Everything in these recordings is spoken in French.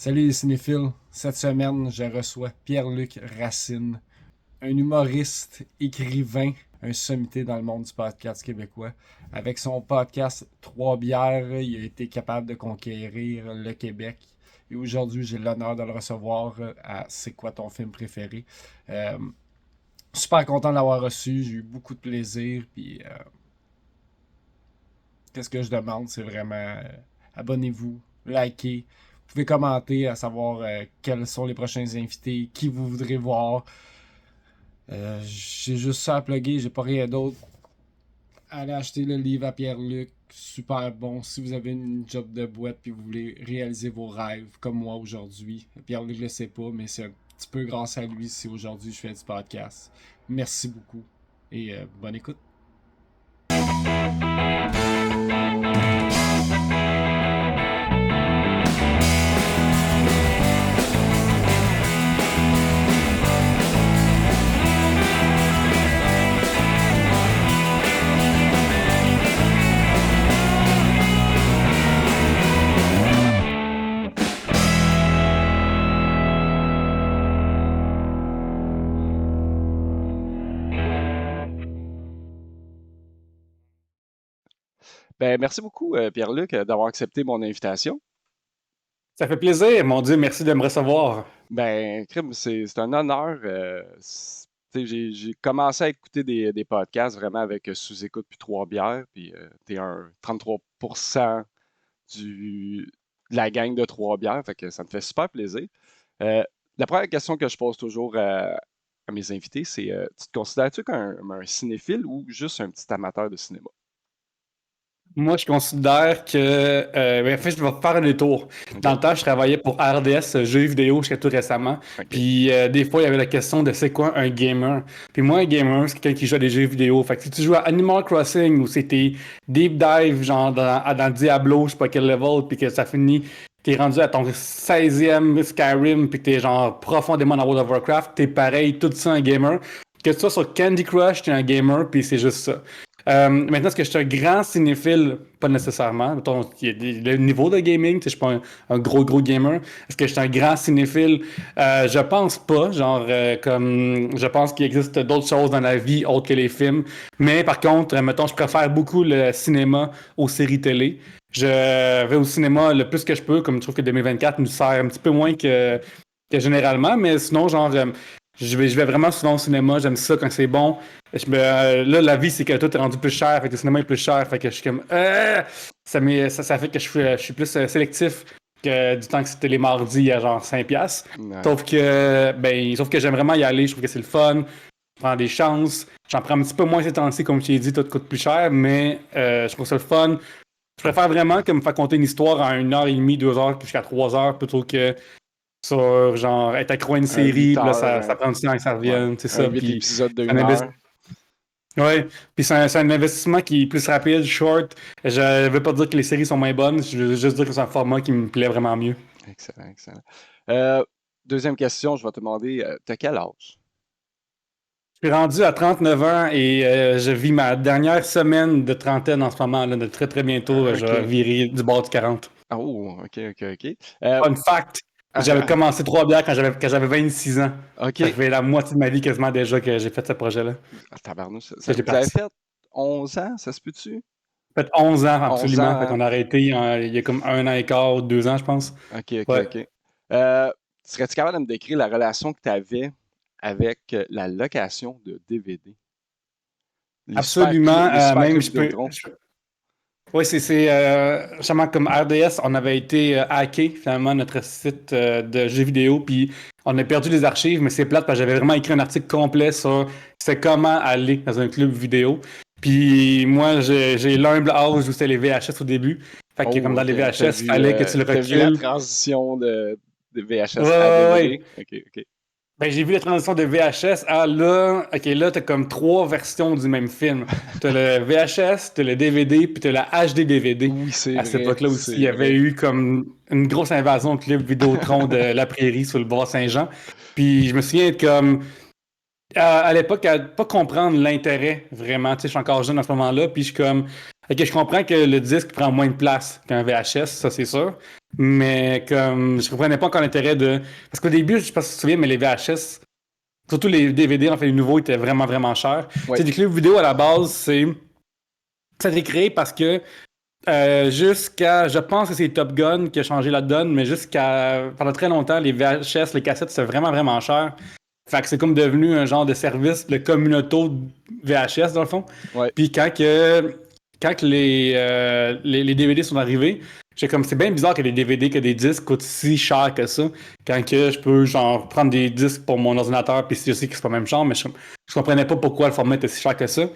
Salut les cinéphiles, cette semaine je reçois Pierre-Luc Racine, un humoriste, écrivain, un sommité dans le monde du podcast québécois. Avec son podcast Trois bières, il a été capable de conquérir le Québec. Et aujourd'hui, j'ai l'honneur de le recevoir à C'est quoi ton film préféré? Euh, Super content de l'avoir reçu, j'ai eu beaucoup de plaisir. Puis, qu'est-ce que je demande, c'est vraiment abonnez-vous, likez. Vous pouvez commenter à savoir quels sont les prochains invités, qui vous voudrez voir. J'ai juste ça à plugger, j'ai pas rien d'autre. Allez acheter le livre à Pierre-Luc, super bon. Si vous avez une job de boîte puis vous voulez réaliser vos rêves, comme moi aujourd'hui. Pierre-Luc le sait pas, mais c'est un petit peu grâce à lui si aujourd'hui je fais du podcast. Merci beaucoup et bonne écoute. Ben, merci beaucoup, Pierre-Luc, d'avoir accepté mon invitation. Ça fait plaisir, mon Dieu, merci de me recevoir. Ben, crime, c'est un honneur. Tu sais, j'ai commencé à écouter des podcasts vraiment avec sous-écoute puis trois bières, puis t'es un 33% de la gang de trois bières, fait que ça me fait super plaisir. Euh, la première question que je pose toujours à mes invités, c'est tu te considères-tu comme un cinéphile ou juste un petit amateur de cinéma? Moi, je considère que... en fait, je vais faire un détour. OK? Dans le temps, je travaillais pour RDS, jeux vidéo, jusqu'à tout récemment. OK. Puis, des fois, il y avait la question de c'est quoi un gamer. Puis moi, un gamer, c'est quelqu'un qui joue à des jeux vidéo. Fait que si tu joues à Animal Crossing ou c'était deep dive, genre dans Diablo, je sais pas quel level, puis que ça finit... T'es rendu à ton 16e Skyrim, puis que t'es genre profondément dans World of Warcraft, t'es pareil, tout ça un gamer. Que tu sois sur Candy Crush, t'es un gamer, puis c'est juste ça. Maintenant, est-ce que je suis un grand cinéphile? Pas nécessairement. Mettons, il y a le niveau de gaming, tu sais, je suis pas un gros gamer. Est-ce que je suis un grand cinéphile? Je pense pas. Genre, comme je pense qu'il existe d'autres choses dans la vie autres que les films. Mais par contre, mettons, je préfère beaucoup le cinéma aux séries télé. Je vais au cinéma le plus que je peux, comme je trouve que 2024 nous sert un petit peu moins que généralement, mais sinon, genre, je vais vraiment souvent au cinéma, j'aime ça quand c'est bon. Là, la vie, c'est que tout est rendu plus cher, fait que le cinéma est plus cher, fait que je suis comme... ça fait que je suis plus sélectif que du temps que c'était les mardis à genre 5$. Ouais. Sauf que j'aime vraiment y aller, je trouve que c'est le fun, je prends des chances, j'en prends un petit peu moins ces temps-ci, comme je t'ai dit, tout coûte plus cher, mais je trouve ça le fun. Je préfère vraiment que me faire conter une histoire en 1h30, 2h, jusqu'à 3h, plutôt que sur genre être accro à une Un série, 8 puis là, heures, ça prend du temps que ça ouais, revienne, c'est un ça. 8 Puis épisodes de c'est une un heure. ouais, puis c'est un investissement qui est plus rapide, short. Je veux pas dire que les séries sont moins bonnes, je veux juste dire que c'est un format qui me plaît vraiment mieux. Excellent, excellent. Euh, Deuxième question, je vais te demander, t'as quel âge? Je suis rendu à 39 ans et je vis ma dernière semaine de trentaine en ce moment, là, de très très bientôt, je vais OK. virer du bord du 40. Oh, OK. Fun fact, j'avais commencé trois bières quand j'avais 26 ans. Ça OK. fait la moitié de ma vie quasiment déjà que j'ai fait ce projet-là, Tabarnouche, que j'ai vous avez parti. fait 11 ans, ça se peut-tu? Ça fait 11 ans 11 absolument, ans, fait hein? qu'on a arrêté il y a comme un an et quart, 2 ans je pense. Ouais. OK. Euh, Serais-tu capable de me décrire la relation que tu avais avec la location de DVD? Absolument, Les super même clubs je peux. Vidéotron. Oui, c'est justement comme RDS, on avait été hacké finalement notre site de jeux vidéo, puis on a perdu les archives, mais c'est plate parce que j'avais vraiment écrit un article complet sur c'est comment aller dans un club vidéo. Puis moi, j'ai l'humble âge où c'était les VHS au début. Fait que comme Oh, dans OK. les VHS, il fallait que tu le T'as vu la recules. transition de Ouais, VHS à ouais, ouais. DVD? OK. Ben, j'ai vu la transition de VHS à là. Ok, là, t'as comme trois versions du même film. T'as le VHS, t'as le DVD, puis t'as la HD-DVD. Oui, c'est À cette vrai, époque-là aussi, il c'est y avait vrai. eu comme une grosse invasion de clubs Vidéotron de La Prairie sur le bord Saint-Jean. Puis je me souviens être comme à l'époque, à pas comprendre l'intérêt vraiment. Tu sais, je suis encore jeune à ce moment-là, puis je suis comme Ok, je comprends que le disque prend moins de place qu'un VHS, ça c'est sûr. Mais comme je comprenais pas encore l'intérêt de. Parce qu'au début, je sais pas si tu te souviens, mais les VHS, surtout les DVD, en fait, les nouveaux étaient vraiment, vraiment chers. Ouais. Tu sais, des clubs vidéo à la base, ça a été créé parce que jusqu'à. Je pense que c'est Top Gun qui a changé la donne, mais pendant très longtemps, les VHS, les cassettes, c'était vraiment, vraiment cher. Fait que c'est comme devenu un genre de service, le communauto VHS, dans le fond. Ouais. Puis quand les DVD sont arrivés, j'ai comme c'est bien bizarre que les DVD, que des disques coûtent si cher que ça. Quand que je peux genre prendre des disques pour mon ordinateur, puis je sais que c'est pas le même genre, mais je comprenais pas pourquoi le format était si cher que ça.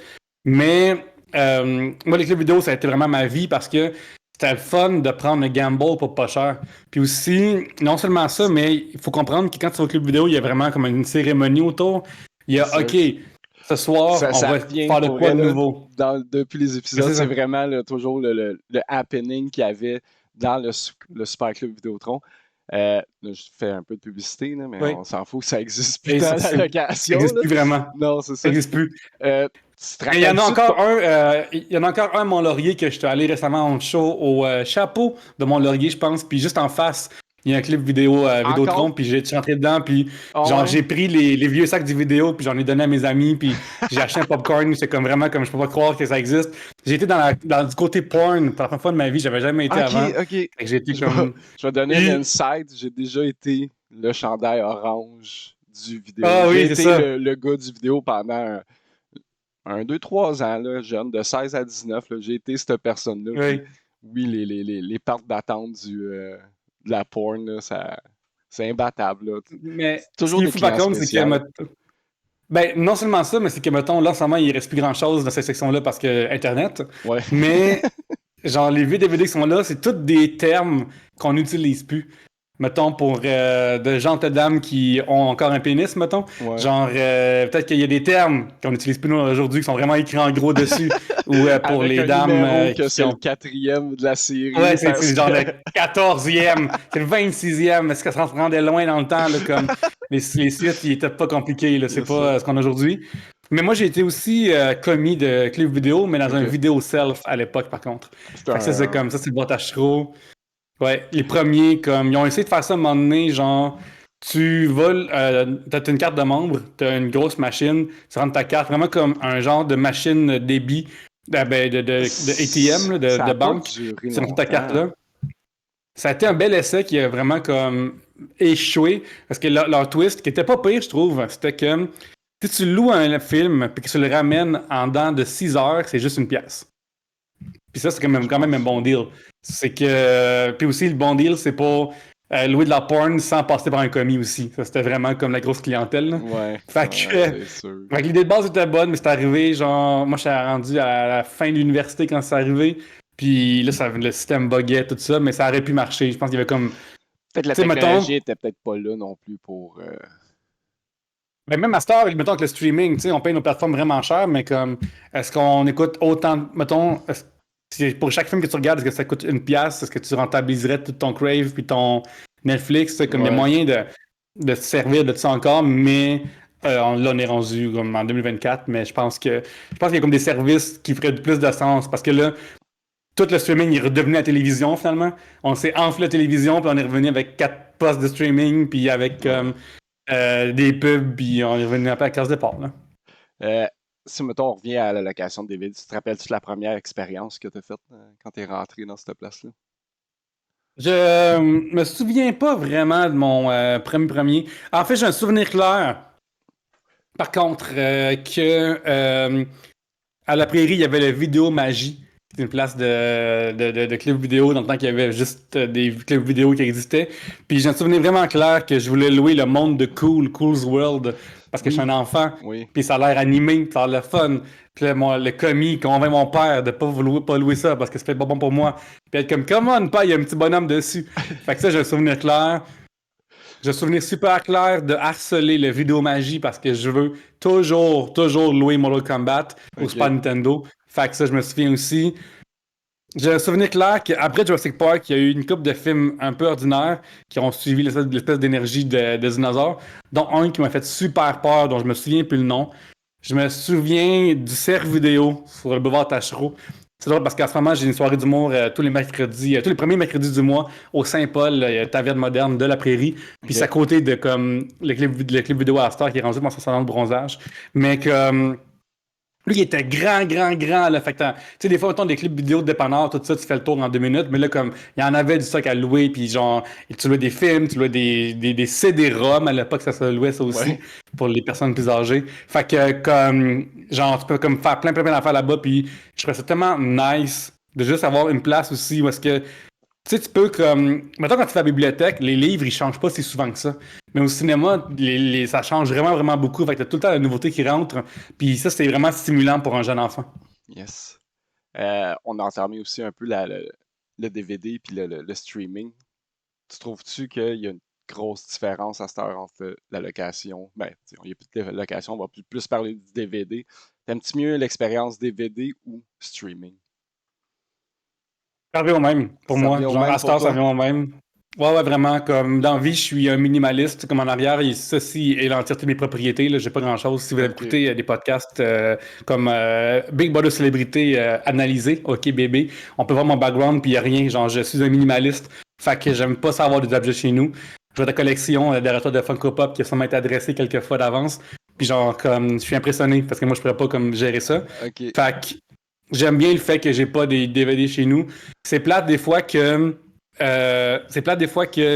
Mais moi, les clubs vidéo, ça a été vraiment ma vie parce que c'était le fun de prendre le gamble pour pas cher. Puis aussi, non seulement ça, mais il faut comprendre que quand tu vas au club vidéo, il y a vraiment comme une cérémonie autour. Il y a, C'est OK, ce soir, ça on va revient faire de pour quoi de elle, là, nouveau. depuis les épisodes, C'est ça. c'est vraiment là, toujours le happening qu'il y avait dans le Super Club Vidéotron. Là, je fais un peu de publicité, là, mais Oui. on s'en fout, ça existe plus Et dans ça la location. n'existe Là. plus vraiment. Non, c'est Ça ça. n'existe plus. Tu te Et il y en a rappelles-tu de encore un, il y en a encore un à Mont-Laurier que je suis allé récemment en show au chapeau de Mont-Laurier, je pense. Puis juste en face, il y a un clip vidéo Vidéotron, Encore? puis je suis rentré dedans, puis Ah genre ouais? j'ai pris les vieux sacs de vidéo, puis j'en ai donné à mes amis, puis j'ai acheté un popcorn. C'est comme vraiment comme je peux pas croire que ça existe. J'ai été dans du côté porn pour la première fois de ma vie, j'avais jamais été avant. Ok. Fait que j'ai été Je comme. je vais donner un insight. J'ai déjà été le chandail orange du vidéo. Ah oui, J'ai c'est été ça. le gars du vidéo pendant 2-3 ans, là, jeune, de 16 à 19. Là, j'ai été cette personne-là. Oui. Puis, oui, les parts d'attente de la porn, là, c'est imbattable. Là. Mais C'est ce toujours qui est des fou par clients contre, c'est que spéciaux. ben, non seulement ça, mais c'est que, mettons, là, en ce moment, il reste plus grand-chose dans cette section-là parce que Internet. Ouais. Mais, genre, les vieux DVD qui sont là, c'est tous des termes qu'on n'utilise plus. Mettons, pour de gens de dames qui ont encore un pénis, mettons. Ouais. Genre, peut-être qu'il y a des termes qu'on n'utilise plus nous aujourd'hui qui sont vraiment écrits en gros dessus. Ou pour Avec les un dames numéro que qui c'est ont. le 4e de la série. Ouais, c'est parce genre que- le 14e, c'est le 26e. Est-ce que ça se rendait loin dans le temps, là, comme les sites, ils étaient pas compliqués, là, c'est C'est pas ça. ce qu'on a aujourd'hui. Mais moi, j'ai été aussi commis de clip vidéo, mais dans un Ok. vidéo self à l'époque, par contre. C'est Fait que ça, c'est un... comme ça, c'est le boîte trop. Ouais, les premiers, comme, ils ont essayé de faire ça à un moment donné, genre, tu voles, t'as une carte de membre, t'as une grosse machine, tu rentres ta carte, vraiment comme un genre de machine débit, ben, de ATM, là, Ça de a pas banque. duré Tu rentres ta carte longtemps. là. Ça a été un bel essai qui a vraiment comme échoué, parce que leur twist, qui était pas pire, je trouve, c'était que si tu loues un film puis que tu le ramènes en dedans de 6 heures, c'est juste une pièce. Puis ça, c'est quand même un bon deal. C'est que. Puis aussi, le bon deal, c'est pas louer de la porn sans passer par un commis aussi. Ça, c'était vraiment comme la grosse clientèle. Là. Ouais, Fait que, c'est sûr. fait que l'idée de base était bonne, mais c'est arrivé, genre, moi, je suis rendu à la fin de l'université quand c'est arrivé. Puis là, le système buguait, tout ça, mais ça aurait pu marcher. Je pense qu'il y avait comme. Peut-être la Tu sais, mettons. technologie était peut-être pas là non plus pour... Ben, même à cette heure, mettons que le streaming, tu sais, on paye nos plateformes vraiment cher, mais comme, est-ce qu'on écoute autant, mettons, pour chaque film que tu regardes, est-ce que ça coûte une pièce? Est-ce que tu rentabiliserais tout ton Crave puis ton Netflix? C'est comme il y a Ouais. moyen de se servir de ça encore, mais là, on est rendu comme en 2024, mais je pense qu'il y a comme des services qui feraient plus de sens parce que là, tout le streaming est redevenu à la télévision finalement. On s'est enflé la télévision, puis on est revenu avec 4 postes de streaming, puis avec des pubs, puis on est revenu un peu à la case départ. Là. Si, mettons, on revient à la location des vidéos, tu te rappelles-tu de la première expérience que tu as faite quand tu es rentré dans cette place-là? Je me souviens pas vraiment de mon premier. En fait, j'ai un souvenir clair. Par contre, que à la Prairie, il y avait le Vidéo Magie. C'était une place de clips vidéo dans le temps qu'il y avait juste des clips vidéo qui existaient. Puis j'ai un souvenir vraiment clair que je voulais louer le monde de Cool's World parce que je suis un enfant. Oui. Puis ça a l'air animé, ça a l'air fun. Puis là, le commis convainc mon père de pas louer ça parce que c'était pas bon pour moi. Puis être comme, come on, pas, il y a un petit bonhomme dessus. Fait que ça, j'ai un souvenir clair. J'ai un souvenir super clair de harceler le Vidéo Magie parce que je veux toujours louer Mortal Kombat au Ok. Super Nintendo. Fait que ça, je me souviens aussi. J'ai un souvenir clair qu'après Jurassic Park, il y a eu une couple de films un peu ordinaires qui ont suivi l'espèce d'énergie de dinosaures, dont un qui m'a fait super peur, dont je me souviens plus le nom. Je me souviens du cerf vidéo sur le boulevard Tachereau, C'est drôle parce qu'en ce moment, j'ai une soirée d'humour tous les mercredis, tous les premiers mercredis du mois au Saint-Paul, taverne moderne de la Prairie. Puis c'est à côté de comme le clip vidéo à Star qui est rendu dans son salon de bronzage. Mais que lui, il était grand, là. Fait que, tu sais, des fois, autant des clips vidéo de dépanneur, tout ça, tu fais le tour en 2 minutes. Mais là, comme, il y en avait du stock à louer, puis genre, tu louais des films, tu louais des CD-ROM. À l'époque, ça se louait ça aussi, pour les personnes plus âgées. Fait que, comme, genre, tu peux comme faire plein d'affaires là-bas, puis je trouvais ça tellement nice de juste avoir une place aussi où est-ce que, tu sais, tu peux comme. Mettons, quand tu fais la bibliothèque, les livres, ils changent pas si souvent que ça. Mais au cinéma, ça change vraiment beaucoup. Fait que t'as tout le temps la nouveauté qui rentre. Puis ça, c'est vraiment stimulant pour un jeune enfant. Yes. On a entamé aussi un peu le DVD puis le streaming. Tu trouves-tu qu'il y a une grosse différence à cette heure entre la location? Ben, il n'y a plus de location, on va plus parler du DVD. T'aimes-tu mieux l'expérience DVD ou streaming? Ça revient au même, pour Ça moi. revient au Genre, même à cette pour heure, ça toi? revient au même. Ouais, vraiment. Comme dans la vie, je suis un minimaliste. Comme en arrière, ceci est l'entièreté de mes propriétés. Là, j'ai pas grand-chose. Si vous avez Ok. écouté des podcasts comme Big Brother Célébrité analysé, OK bébé, on peut voir mon background puis il n'y a rien. Genre, je suis un minimaliste. Fait que j'aime pas savoir des objets chez nous. J'ai ta collection derrière toi de Funko Pop qui a sûrement été adressée quelques fois d'avance. Puis genre, comme, je suis impressionné parce que moi, je pourrais pas comme gérer ça. Ok. Fait que j'aime bien le fait que j'ai pas des DVD chez nous. C'est plate des fois que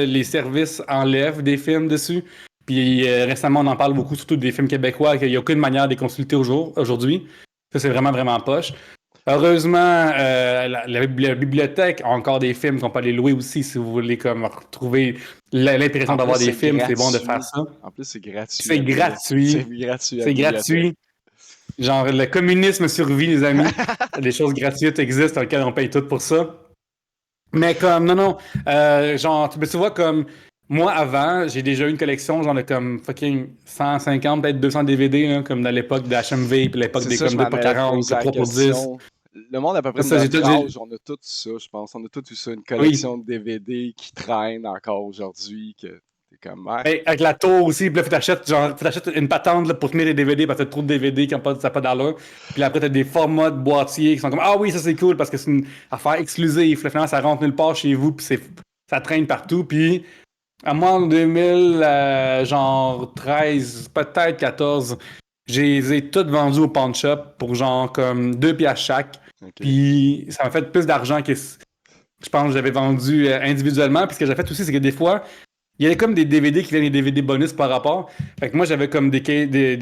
les services enlèvent des films dessus. Puis récemment, on en parle beaucoup, surtout des films québécois, qu'il n'y a aucune manière de les consulter aujourd'hui. Ça, c'est vraiment poche. Heureusement, la bibliothèque a encore des films qu'on peut aller louer aussi si vous voulez comme retrouver l'impression En d'avoir plus, des c'est films. C'est bon de gratuit. faire ça. En plus, c'est gratuit. C'est gratuit. C'est gratuit à la C'est bibliothèque. gratuit. Genre, le communisme survit, les amis. Des choses gratuites existent, dans lesquelles on paye tout pour ça. Mais comme, non, genre, tu vois, comme, moi, avant, j'ai déjà eu une collection, genre, de comme, fucking 150, peut-être 200 DVD, là, comme dans l'époque de HMV, puis l'époque C'est des ça, je comme m'en 2 pour allais te 40, poser la 3 pour 10. question. Le monde à peu près de Ça, notre âge, on a tout ça, je pense. On a tout eu ça, une Oui. collection de DVD qui traîne encore aujourd'hui, que t'es comme, ouais. Hey, avec la tour aussi, puis là, faut t'achètes une patente là, pour tenir les DVD parce que t'as trop de DVD qui n'ont pas, ça a pas d'allure. Puis là, après, t'as des formats de boîtiers qui sont comme, ah oui, ça c'est cool parce que c'est une affaire exclusive. Là, finalement, ça rentre nulle part chez vous, puis ça traîne partout. Puis, à moi, en 2000, genre 13, peut-être 14, je les ai toutes vendues au pawn shop pour genre comme 2 piastres chaque. Ok. Puis, ça m'a fait plus d'argent que je pense que j'avais vendu individuellement. Puis, ce que j'ai fait aussi, c'est que des fois, il y avait comme des DVD qui viennent des DVD bonus par rapport. Fait que moi, j'avais comme des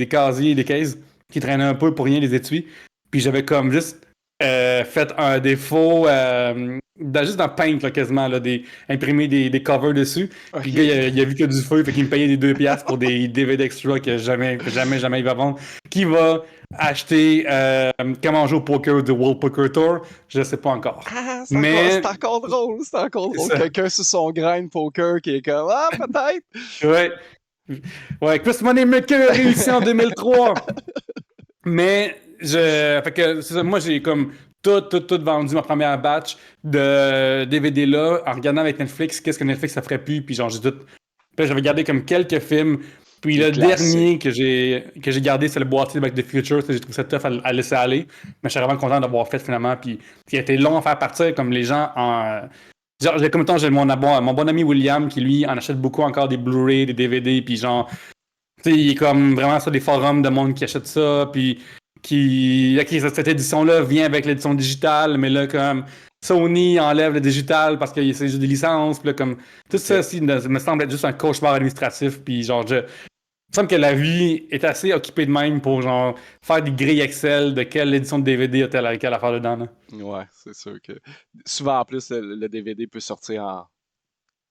casiers, des cases qui traînaient un peu pour rien, les étuis. Puis j'avais comme juste fait un défaut, juste dans Paint, là, quasiment, là, imprimer des covers dessus. Puis le gars, il a vu que du feu, fait qu'il me payait des 2 piastres pour des DVD extra que jamais il va vendre. Qui va acheter Comment jouer au poker de World Poker Tour? Je sais pas encore. Ah, Mais c'est encore drôle, c'est encore drôle. ça. Quelqu'un sur son grain de poker qui est comme, ah, peut-être. Ouais. Ouais, Chris Moneymaker a réussi en 2003. Mais fait que c'est ça, moi j'ai comme tout vendu ma première batch de DVD là en regardant avec Netflix qu'est-ce que Netflix ça ferait plus puis genre j'ai tout. Puis j'avais gardé comme quelques films. Puis Les le classiques. dernier que j'ai gardé, c'est le boîtier de Back to the Future. J'ai trouvé ça tough à laisser aller. Mais je suis vraiment content d'avoir fait finalement. Puis il a été long à faire partir comme les gens en. Genre, comme temps, j'ai mon bon ami William qui lui en achète beaucoup encore des Blu-ray, des DVD, puis genre, tu sais, il est comme vraiment sur des forums de monde qui achète ça, puis ok, cette édition-là vient avec l'édition digitale, mais là, comme Sony enlève le digital parce que c'est juste des licences, puis là, comme tout ça aussi me semble être juste un cauchemar administratif, puis genre, il me semble que la vie est assez occupée de même pour genre faire des grilles Excel de quelle édition de DVD a quelle affaire dedans. Là. Ouais, c'est sûr que. Souvent, en plus, le DVD peut sortir en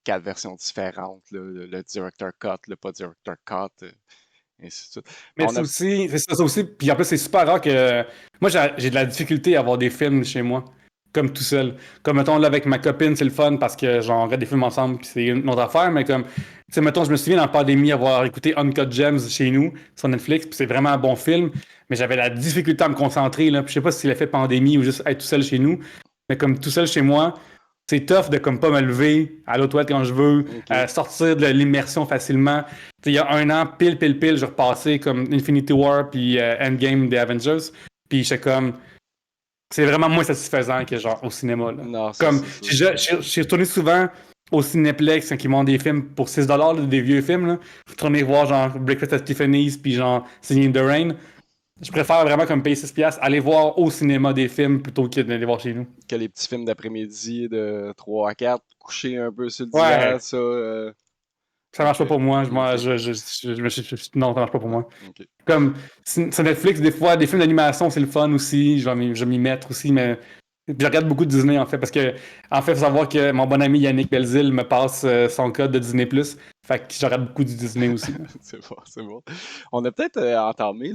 4 versions différentes. Là, le Director Cut, le pas Director Cut, et ainsi de suite. Mais On a... c'est ça aussi. Puis en plus, c'est super rare que. Moi, j'ai de la difficulté à avoir des films chez moi, comme tout seul. Comme, mettons, là, avec ma copine, c'est le fun parce que, genre, on regarde des films ensemble, puis c'est une autre affaire. Mais comme, tu sais, mettons, je me souviens dans la pandémie avoir écouté Uncut Gems chez nous, sur Netflix, puis c'est vraiment un bon film. Mais j'avais la difficulté à me concentrer, là. Puis je sais pas si c'est l'effet pandémie ou juste être tout seul chez nous. Mais comme tout seul chez moi, c'est tough de comme pas me lever à l'autre toilette quand je veux, sortir de l'immersion facilement. T'sais, il y a un an, pile, j'ai repassé comme Infinity War puis Endgame des Avengers. Puis j'étais comme, c'est vraiment moins satisfaisant que genre au cinéma. Là. Non, ça, Comme, c'est sûr. je suis retourné souvent au Cinéplex quand ils montent des films pour 6$, là, des vieux films. Là. Je suis retourné voir genre Breakfast at Tiffany's puis genre Singing in the Rain. Je préfère vraiment comme payer 6$, aller voir au cinéma des films plutôt que d'aller voir chez nous. Que les petits films d'après-midi de 3 à 4, coucher un peu sur le divan, Ouais, ça. ça marche Ok. pas pour moi. Ok. Non, ça marche pas pour Ouais, moi. ok. Comme sur Netflix, des fois, des films d'animation, c'est le fun aussi. Je vais m'y mettre aussi, mais je regarde beaucoup de Disney en fait, parce que en fait, il faut savoir que mon bon ami Yannick Belzil me passe son code de Disney+. Fait que je regarde beaucoup du Disney aussi. Là. C'est bon, c'est bon. On a peut-être entamé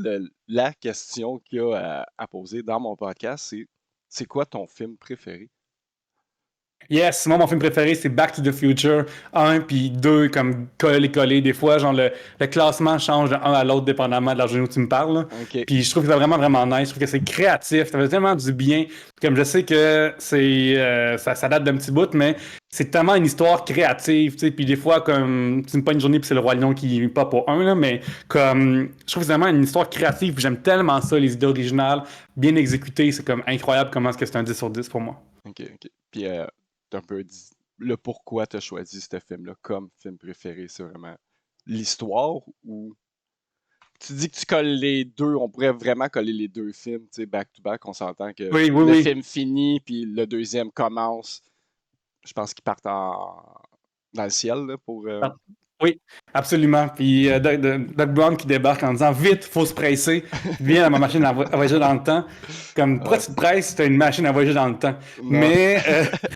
la question qu'il y a à poser dans mon podcast, c'est quoi ton film préféré? Yes, moi, mon film préféré, c'est Back to the Future 1 puis 2, comme coller-coller. Des fois, genre, le classement change de un à l'autre, dépendamment de la journée où tu me parles. Là. Ok. Puis je trouve que c'est vraiment, vraiment nice. Je trouve que c'est créatif. Ça fait tellement du bien. Comme je sais que ça date d'un petit bout, mais c'est tellement une histoire créative, tu sais. Puis des fois, comme, tu me pas une journée puis c'est le Roi Lion qui pas pour un, là, mais comme, je trouve que c'est vraiment une histoire créative. Puis j'aime tellement ça, les idées originales, bien exécutées. C'est comme incroyable comment est-ce que c'est un 10 sur 10 pour moi. Ok, ok. Puis, t'as un peu dit le pourquoi t'as choisi ce film-là comme film préféré. C'est vraiment l'histoire ou tu dis que tu colles les deux, on pourrait vraiment coller les deux films, tu sais, back-to-back. On s'entend que Oui, oui, le oui. film finit, puis le deuxième commence. Je pense qu'ils partent dans le ciel là, pour. Oui, absolument. Puis Doc Brown qui débarque en disant vite, faut se presser, viens à ma machine à voyager dans le temps. Comme pourquoi Ouais, tu te presses si t'as une machine à voyager dans le temps? non, Mais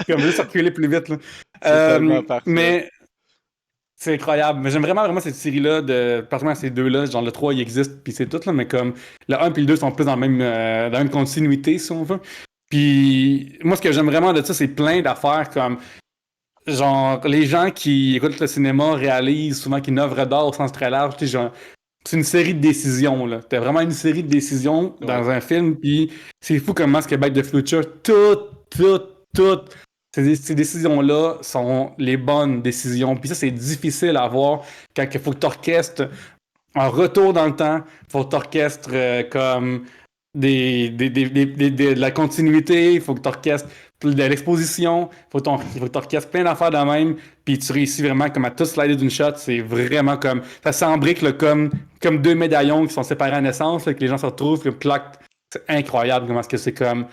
comme juste circuler plus vite. Là. c'est tellement parfait. Mais c'est incroyable. Mais j'aime vraiment, vraiment cette série-là, particulièrement ces deux-là. Genre le 3 il existe, puis c'est tout, là, mais comme le un puis le 2 sont plus dans la même continuité, si on veut. Puis moi, ce que j'aime vraiment de ça, c'est plein d'affaires comme genre, les gens qui écoutent le cinéma réalisent souvent qu'une œuvre d'art au sens très large, tu sais, genre, c'est une série de décisions, là. T'as vraiment une série de décisions Ouais. dans un film, puis c'est fou comment ce que Back to the Future, toutes ces décisions-là sont les bonnes décisions. Puis ça, c'est difficile à voir quand il faut que tu orchestres un retour dans le temps, il faut que tu orchestres comme de la continuité, il faut que tu orchestres de l'exposition, il faut que tu orchestres plein d'affaires de même, puis tu réussis vraiment comme à tout slider d'une shot. C'est vraiment comme. Ça s'embrique là, comme deux médaillons qui sont séparés à naissance, là, que les gens se retrouvent, comme clac. C'est incroyable comment est-ce que c'est comme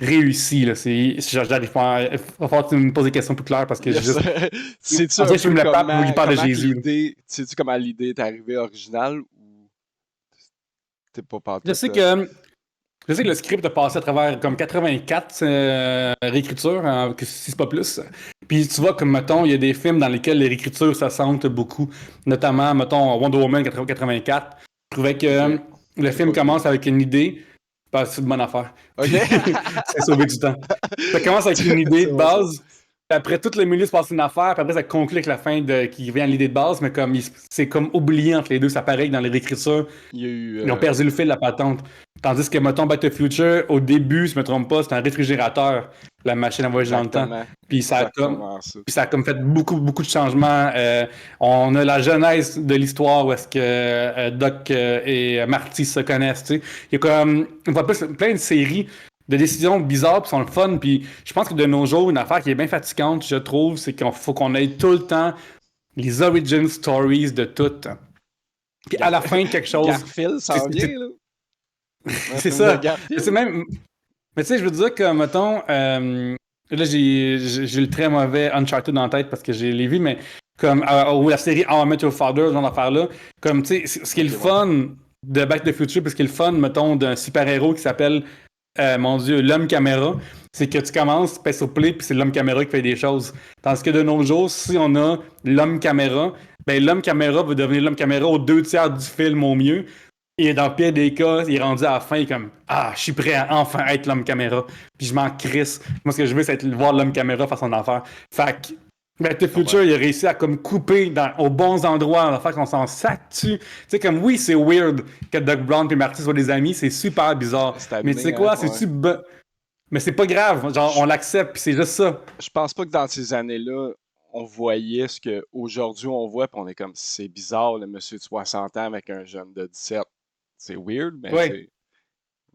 réussi. Là. J'arrive pas à. Il va falloir que tu me poses des questions plus claires parce que j'ai Yes. juste. Sais-tu On un dirait que je peu me la pape pour qu'il parle de comment que Jésus. Là. l'idée, sais-tu comment l'idée est arrivée originale ou t'es pas Je partout? sais que. Je sais que le script a passé à travers comme 84 réécritures, que si c'est pas plus. Puis tu vois, comme mettons, il y a des films dans lesquels les réécritures ça sente beaucoup. Notamment, mettons, Wonder Woman 84. Je trouvais que Ok, le j'ai film pas vu. commence avec une idée. Bah, c'est une bonne affaire. Ok. Puis c'est sauvé du temps. Ça commence avec une idée C'est de bon ça. base. Puis après, tout le milieu se passe une affaire. Puis après, ça conclut avec la fin qui revient à l'idée de base. Mais comme c'est comme oublié entre les deux. Ça paraît que dans les réécritures, Il y a eu. ils ont perdu le fil de la patente. Tandis que, mettons, Back to the Future, au début, si je me trompe pas, c'est un réfrigérateur, la machine à voyager dans le temps. Exactement. Puis Exactement ça. puis ça a comme fait beaucoup, beaucoup de changements. On a la genèse de l'histoire où est-ce que Doc et Marty se connaissent, tu sais. Il y a comme, on voit plein de séries de décisions bizarres qui sont le fun. Puis je pense que de nos jours, une affaire qui est bien fatigante, je trouve, c'est qu'il faut qu'on ait tout le temps les origin stories de tout. Puis à Gar- la fin, quelque chose. Garfield C'est s'en vient, là. Un c'est film de ça. C'est Garfield. même. Mais tu sais, je veux dire que, mettons, là, j'ai le très mauvais Uncharted dans la tête parce que j'ai les vu, mais comme, ou la série How I Met Your Father, ce genre d'affaire-là, comme, tu sais, ce qui est le Ok, ouais. fun de Back to the Future, parce que le fun, mettons, d'un super-héros qui s'appelle, mon Dieu, l'homme caméra, c'est que tu commences, tu pèses sur play, puis c'est l'homme caméra qui fait des choses. Tandis que de nos jours, si on a l'homme caméra, ben l'homme caméra va devenir l'homme caméra aux 2 tiers du film au mieux. Et dans le pire des cas, il est rendu à la fin, il est comme ah, je suis prêt à enfin être l'homme caméra. Puis je m'en crisse. Moi, ce que je veux, c'est voir l'homme caméra faire son affaire. Fait que Back to the Je comprends. Future, il a réussi à comme couper aux bons endroits, à faire qu'on s'en sac dessus. Tu sais, comme oui, c'est weird que Doc Brown et Marty soient des amis, c'est super bizarre. C'est Mais tu amené, sais hein? quoi, Ouais. mais c'est pas grave. Genre, on Je, l'accepte, puis c'est juste ça. je pense pas que dans ces années-là, on voyait ce qu'aujourd'hui on voit, puis on est comme, c'est bizarre, le monsieur de 60 ans avec un jeune de 17. C'est weird, mais Ouais.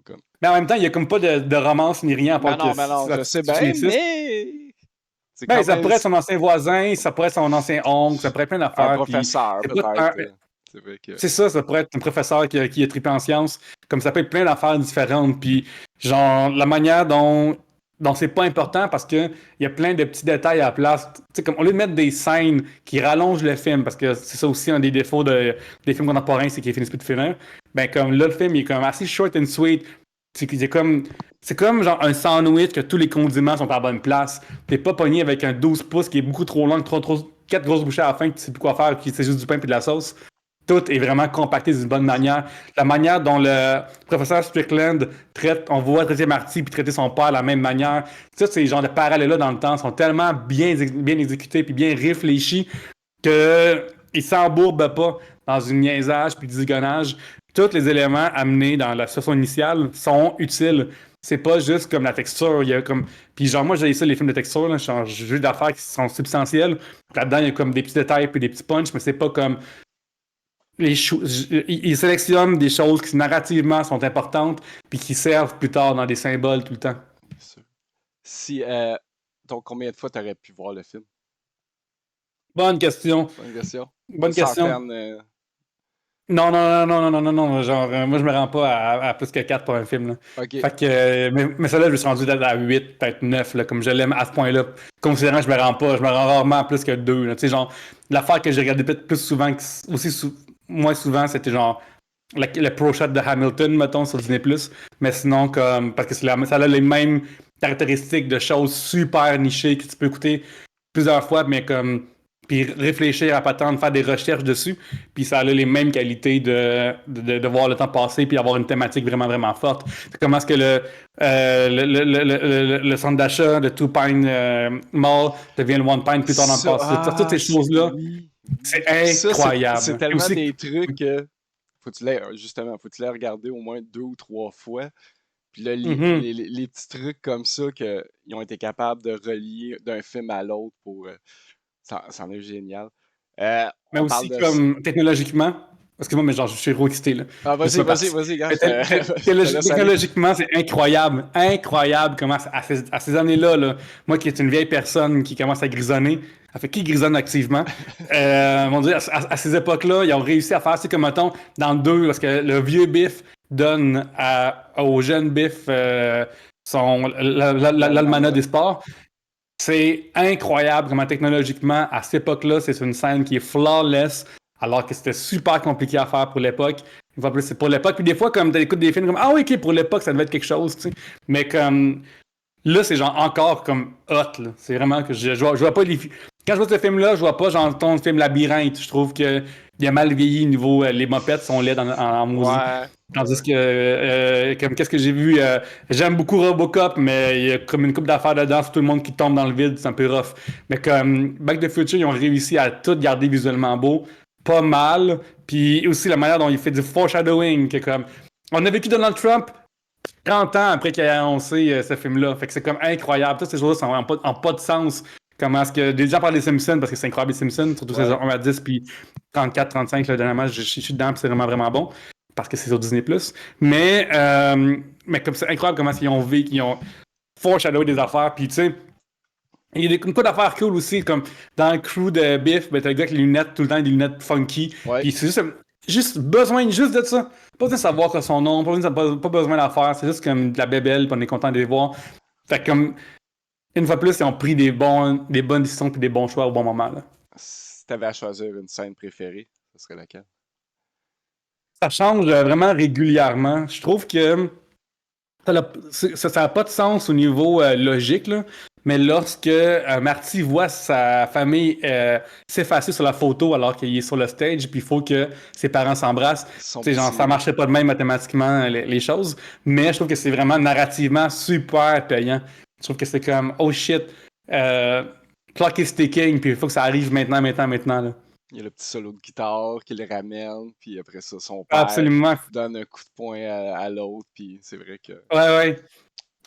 Comme... Mais en même temps, il y a comme pas de romance ni rien à part mais non, je sais bien, mais... C'est Ben, quand ça même pourrait être son ancien voisin, ça pourrait être son ancien oncle, ça pourrait être plein un d'affaires. Puis professeur, c'est pas peut-être. C'est vrai que... c'est ça pourrait être un professeur qui a trippé en sciences. Comme ça peut être plein d'affaires différentes. Puis, genre, la manière dont c'est pas important parce qu'il y a plein de petits détails à la place. Tu sais, comme au lieu de mettre des scènes qui rallongent le film, parce que c'est ça aussi un des défauts des films contemporains, c'est qu'ils finissent plus de finir. Ben, comme là, le film il est comme assez short and sweet. C'est comme genre un sandwich que tous les condiments sont à la bonne place. T'es pas pogné avec un 12 pouces qui est beaucoup trop long, quatre grosses bouchées à la fin, que tu sais plus quoi faire, puis c'est juste du pain et de la sauce. Tout est vraiment compacté d'une bonne manière. La manière dont le professeur Strickland on voit traiter Marty puis traiter son père de la même manière. Ça, ces genres de parallèles-là dans le temps sont tellement bien exécutés puis bien réfléchis qu'ils s'embourbent pas dans une niaisage puis du zigonnage. Tous les éléments amenés dans la situation initiale sont utiles. C'est pas juste comme la texture. Il y a comme... Puis genre, moi, j'ai ça, les films de texture. Là, j'ai vu d'affaires qui sont substantielles. Là-dedans, il y a comme des petits détails puis des petits punchs, mais c'est pas comme ils sélectionnent des choses qui narrativement sont importantes puis qui servent plus tard dans des symboles tout le temps. Bien sûr. Si, donc, combien de fois tu aurais pu voir le film? Bonne question. Bonne question. Bonne Une question. centaine, Non. Genre, moi, je me rends pas à plus que 4 pour un film. Là. OK. Fait que, mais celle-là, je me suis rendu à 8, peut-être 9, là, comme je l'aime à ce point-là. Considérant que je me rends rarement à plus que 2. Là. Tu sais, genre, l'affaire que j'ai regardé peut-être plus souvent, moins souvent, c'était genre le pro shot de Hamilton, mettons, sur Disney+. Mais sinon, comme, parce que ça a les mêmes caractéristiques de choses super nichées que tu peux écouter plusieurs fois, mais comme puis réfléchir à patente, faire des recherches dessus, puis ça a les mêmes qualités de voir le temps passer puis avoir une thématique vraiment, vraiment forte. Comment est-ce que le centre d'achat de Two Pine Mall devient le One Pine plus tard dans le passé. Toutes ces choses-là, oui. c'est Ça, incroyable. c'est tellement Aussi, des trucs que faut que tu l'aies regardé au moins 2 ou 3 fois. Puis là, les petits trucs comme ça qu'ils ont été capables de relier d'un film à l'autre pour... ça en est génial. mais On parle aussi de... comme technologiquement, excuse-moi, mais genre, je suis trop excité, là. Ah, Je vas-y, gars, je te laisse aller. Technologiquement, c'est incroyable. Incroyable comment, à ces années-là, là, moi qui est une vieille personne qui commence à grisonner, qui grisonne activement, mon Dieu, à ces époques-là, ils ont réussi à faire, c'est comme, mettons, dans le 2, parce que le vieux Biff donne au jeune Biff l'almanach des sports. C'est incroyable comment technologiquement, à cette époque-là, c'est une scène qui est flawless, alors que c'était super compliqué à faire pour l'époque. Une fois plus, c'est pour l'époque. Puis des fois, comme tu écoutes des films comme ah oui, ok, pour l'époque, ça devait être quelque chose, tu sais. Mais comme là, c'est genre encore comme hot, là. C'est vraiment que je vois pas les. Quand je vois ce film-là, je vois pas genre ton film Labyrinthe. Je trouve que il a mal vieilli niveau les mopettes sont laides en maudit. Ouais. Tandis que, comme qu'est-ce que j'ai vu, j'aime beaucoup Robocop, mais il y a comme une couple d'affaires dedans, c'est tout le monde qui tombe dans le vide, c'est un peu rough. Mais comme Back to the Future, ils ont réussi à tout garder visuellement beau, pas mal, puis aussi la manière dont il fait du foreshadowing, que comme, on a vécu Donald Trump 30 ans après qu'il ait annoncé ce film-là, fait que c'est comme incroyable, toutes ces choses-là sont en pas de sens. Comment est-ce que, déjà par les Simpsons, parce que c'est incroyable les Simpsons, surtout saison 1 à 10, puis 34, 35, là, dernièrement, je suis dedans, puis c'est vraiment, vraiment bon parce que c'est sur Disney+. Mais comme c'est incroyable comment ils ont foreshadow des affaires. Puis tu sais, il y a une couple d'affaires cool aussi, comme dans le crew de Biff, ben, t'as le gars avec les lunettes, tout le temps des lunettes funky. Ouais. Puis c'est juste besoin juste de ça. Pas besoin de savoir que son nom, pas besoin d'en faire. C'est juste comme de la bébelle, puis on est content de les voir. Fait comme, une fois plus, ils ont pris des bonnes décisions puis des bons choix au bon moment. Là. Si t'avais à choisir une scène préférée, ce serait laquelle? Ça change vraiment régulièrement. Je trouve que ça n'a pas de sens au niveau logique, là. Mais lorsque Marty voit sa famille s'effacer sur la photo alors qu'il est sur le stage, puis il faut que ses parents s'embrassent, genre, ça marchait pas de même mathématiquement les choses, mais je trouve que c'est vraiment narrativement super payant. Je trouve que c'est comme, oh shit, clock is ticking, puis il faut que ça arrive maintenant. Là. Il y a le petit solo de guitare qui le ramène, puis après ça, son père Absolument. donne un coup de poing à l'autre, puis c'est vrai que... Ouais.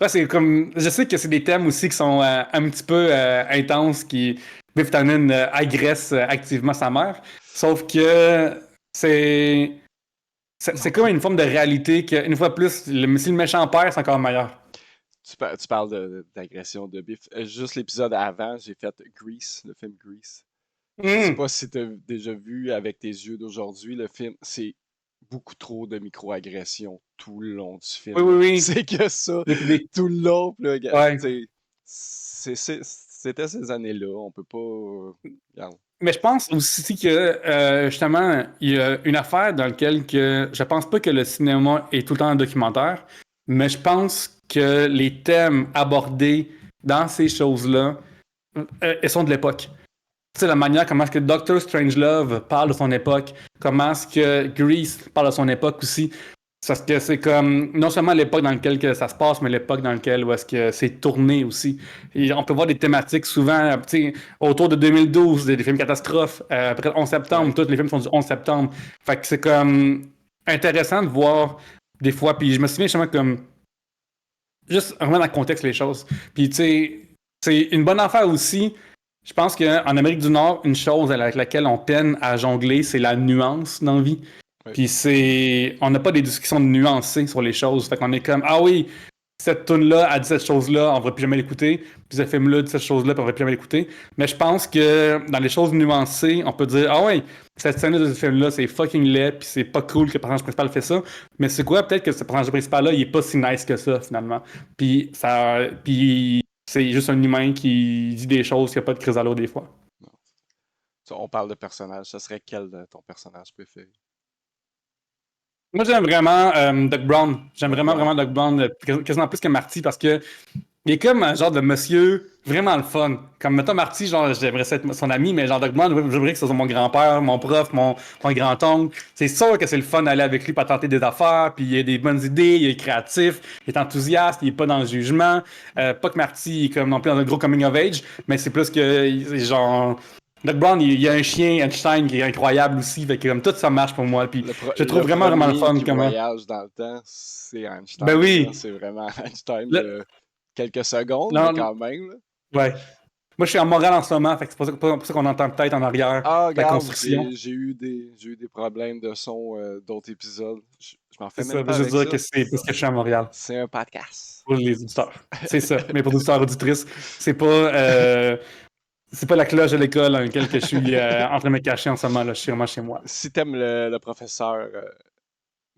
Ouais, c'est comme. Je sais que c'est des thèmes aussi qui sont un petit peu intenses, qui. Biff Tannen agresse activement sa mère. Sauf que c'est c'est comme une forme de réalité qu'une fois plus, si le méchant perd, c'est encore meilleur. Tu parles d'agression de bif. Juste l'épisode avant, j'ai fait Grease, le film Grease. Je sais Hum. pas si tu as déjà vu avec tes yeux d'aujourd'hui, le film, c'est beaucoup trop de micro-agressions tout le long du Oui, film, oui, là. oui. C'est que ça, Des- tout le long, puis là, Ouais. c'était ces années-là, on peut pas... regarde. Mais je pense aussi que, justement, il y a une affaire dans laquelle que je pense pas que le cinéma est tout le temps un documentaire, mais je pense que les thèmes abordés dans ces choses-là, elles sont de l'époque. Tu sais, la manière comment est-ce que Doctor Strangelove parle de son époque, comment est-ce que Grease parle de son époque aussi. Parce que c'est comme, non seulement l'époque dans laquelle que ça se passe, mais l'époque dans laquelle où est-ce que c'est tourné aussi. Et on peut voir des thématiques souvent, tu sais, autour de 2012, des films catastrophes, après le 11 septembre, Ouais. tous les films sont du 11 septembre. Fait que c'est comme intéressant de voir des fois, puis je me souviens justement comme, juste remettre dans le contexte les choses. Puis tu sais, c'est une bonne affaire aussi. Je pense qu'en Amérique du Nord, une chose avec laquelle on peine à jongler, c'est la nuance dans la vie. Ouais. Puis c'est. On n'a pas des discussions nuancées sur les choses. Fait qu'on est comme, ah oui, cette tune-là a dit cette chose-là, on ne va plus jamais l'écouter. Puis ce film-là dit cette chose-là, puis on ne va plus jamais l'écouter. Mais je pense que dans les choses nuancées, on peut dire, ah oui, cette scène de ce film-là, c'est fucking laid, puis c'est pas cool que le personnage principal fait ça. Mais c'est quoi, peut-être que ce personnage principal-là, il est pas si nice que ça, finalement. Puis ça. Puis c'est juste un humain qui dit des choses qui n'a pas de crise à l'eau des fois. Non. On parle de personnage, ça serait quel ton personnage préféré? Moi, j'aime vraiment Doc Brown. J'aime Doc vraiment, Brown. vraiment Doc Brown, quasiment plus que Marty, parce que il est comme un genre de monsieur vraiment le fun. Comme, mettons, Marty, genre, j'aimerais être son ami, mais genre Doc Brown, j'aimerais que ce soit mon grand-père, mon prof, mon grand-oncle. C'est sûr que c'est le fun d'aller avec lui pour tenter des affaires, puis il a des bonnes idées, il est créatif, il est enthousiaste, il est pas dans le jugement. Pas que Marty est comme non plus dans un gros coming of age, mais c'est plus que, genre... Doc Brown, il y a un chien, Einstein, qui est incroyable aussi. Fait que comme tout ça marche pour moi. Puis je trouve Le vraiment, vraiment le premier fun qui comment. voyage dans le temps, c'est Ben Einstein, là. oui. C'est vraiment Einstein Là, de quelques secondes, mais non, quand même, là. ouais. Moi, je suis en morale en ce moment, fait que c'est pour ça qu'on entend peut-être en arrière Ah, la regarde, construction. j'ai eu des problèmes de son d'autres épisodes. Je m'en fais C'est même ça. pas Je veux avec dire ça. que c'est parce que je suis à Montréal. C'est un podcast. Pour les auditeurs. C'est ça. Mais pour les auditeurs auditrices, c'est pas la cloche de l'école dans laquelle que je suis en train de me cacher en ce moment. Là. Je suis vraiment chez moi. Si t'aimes le professeur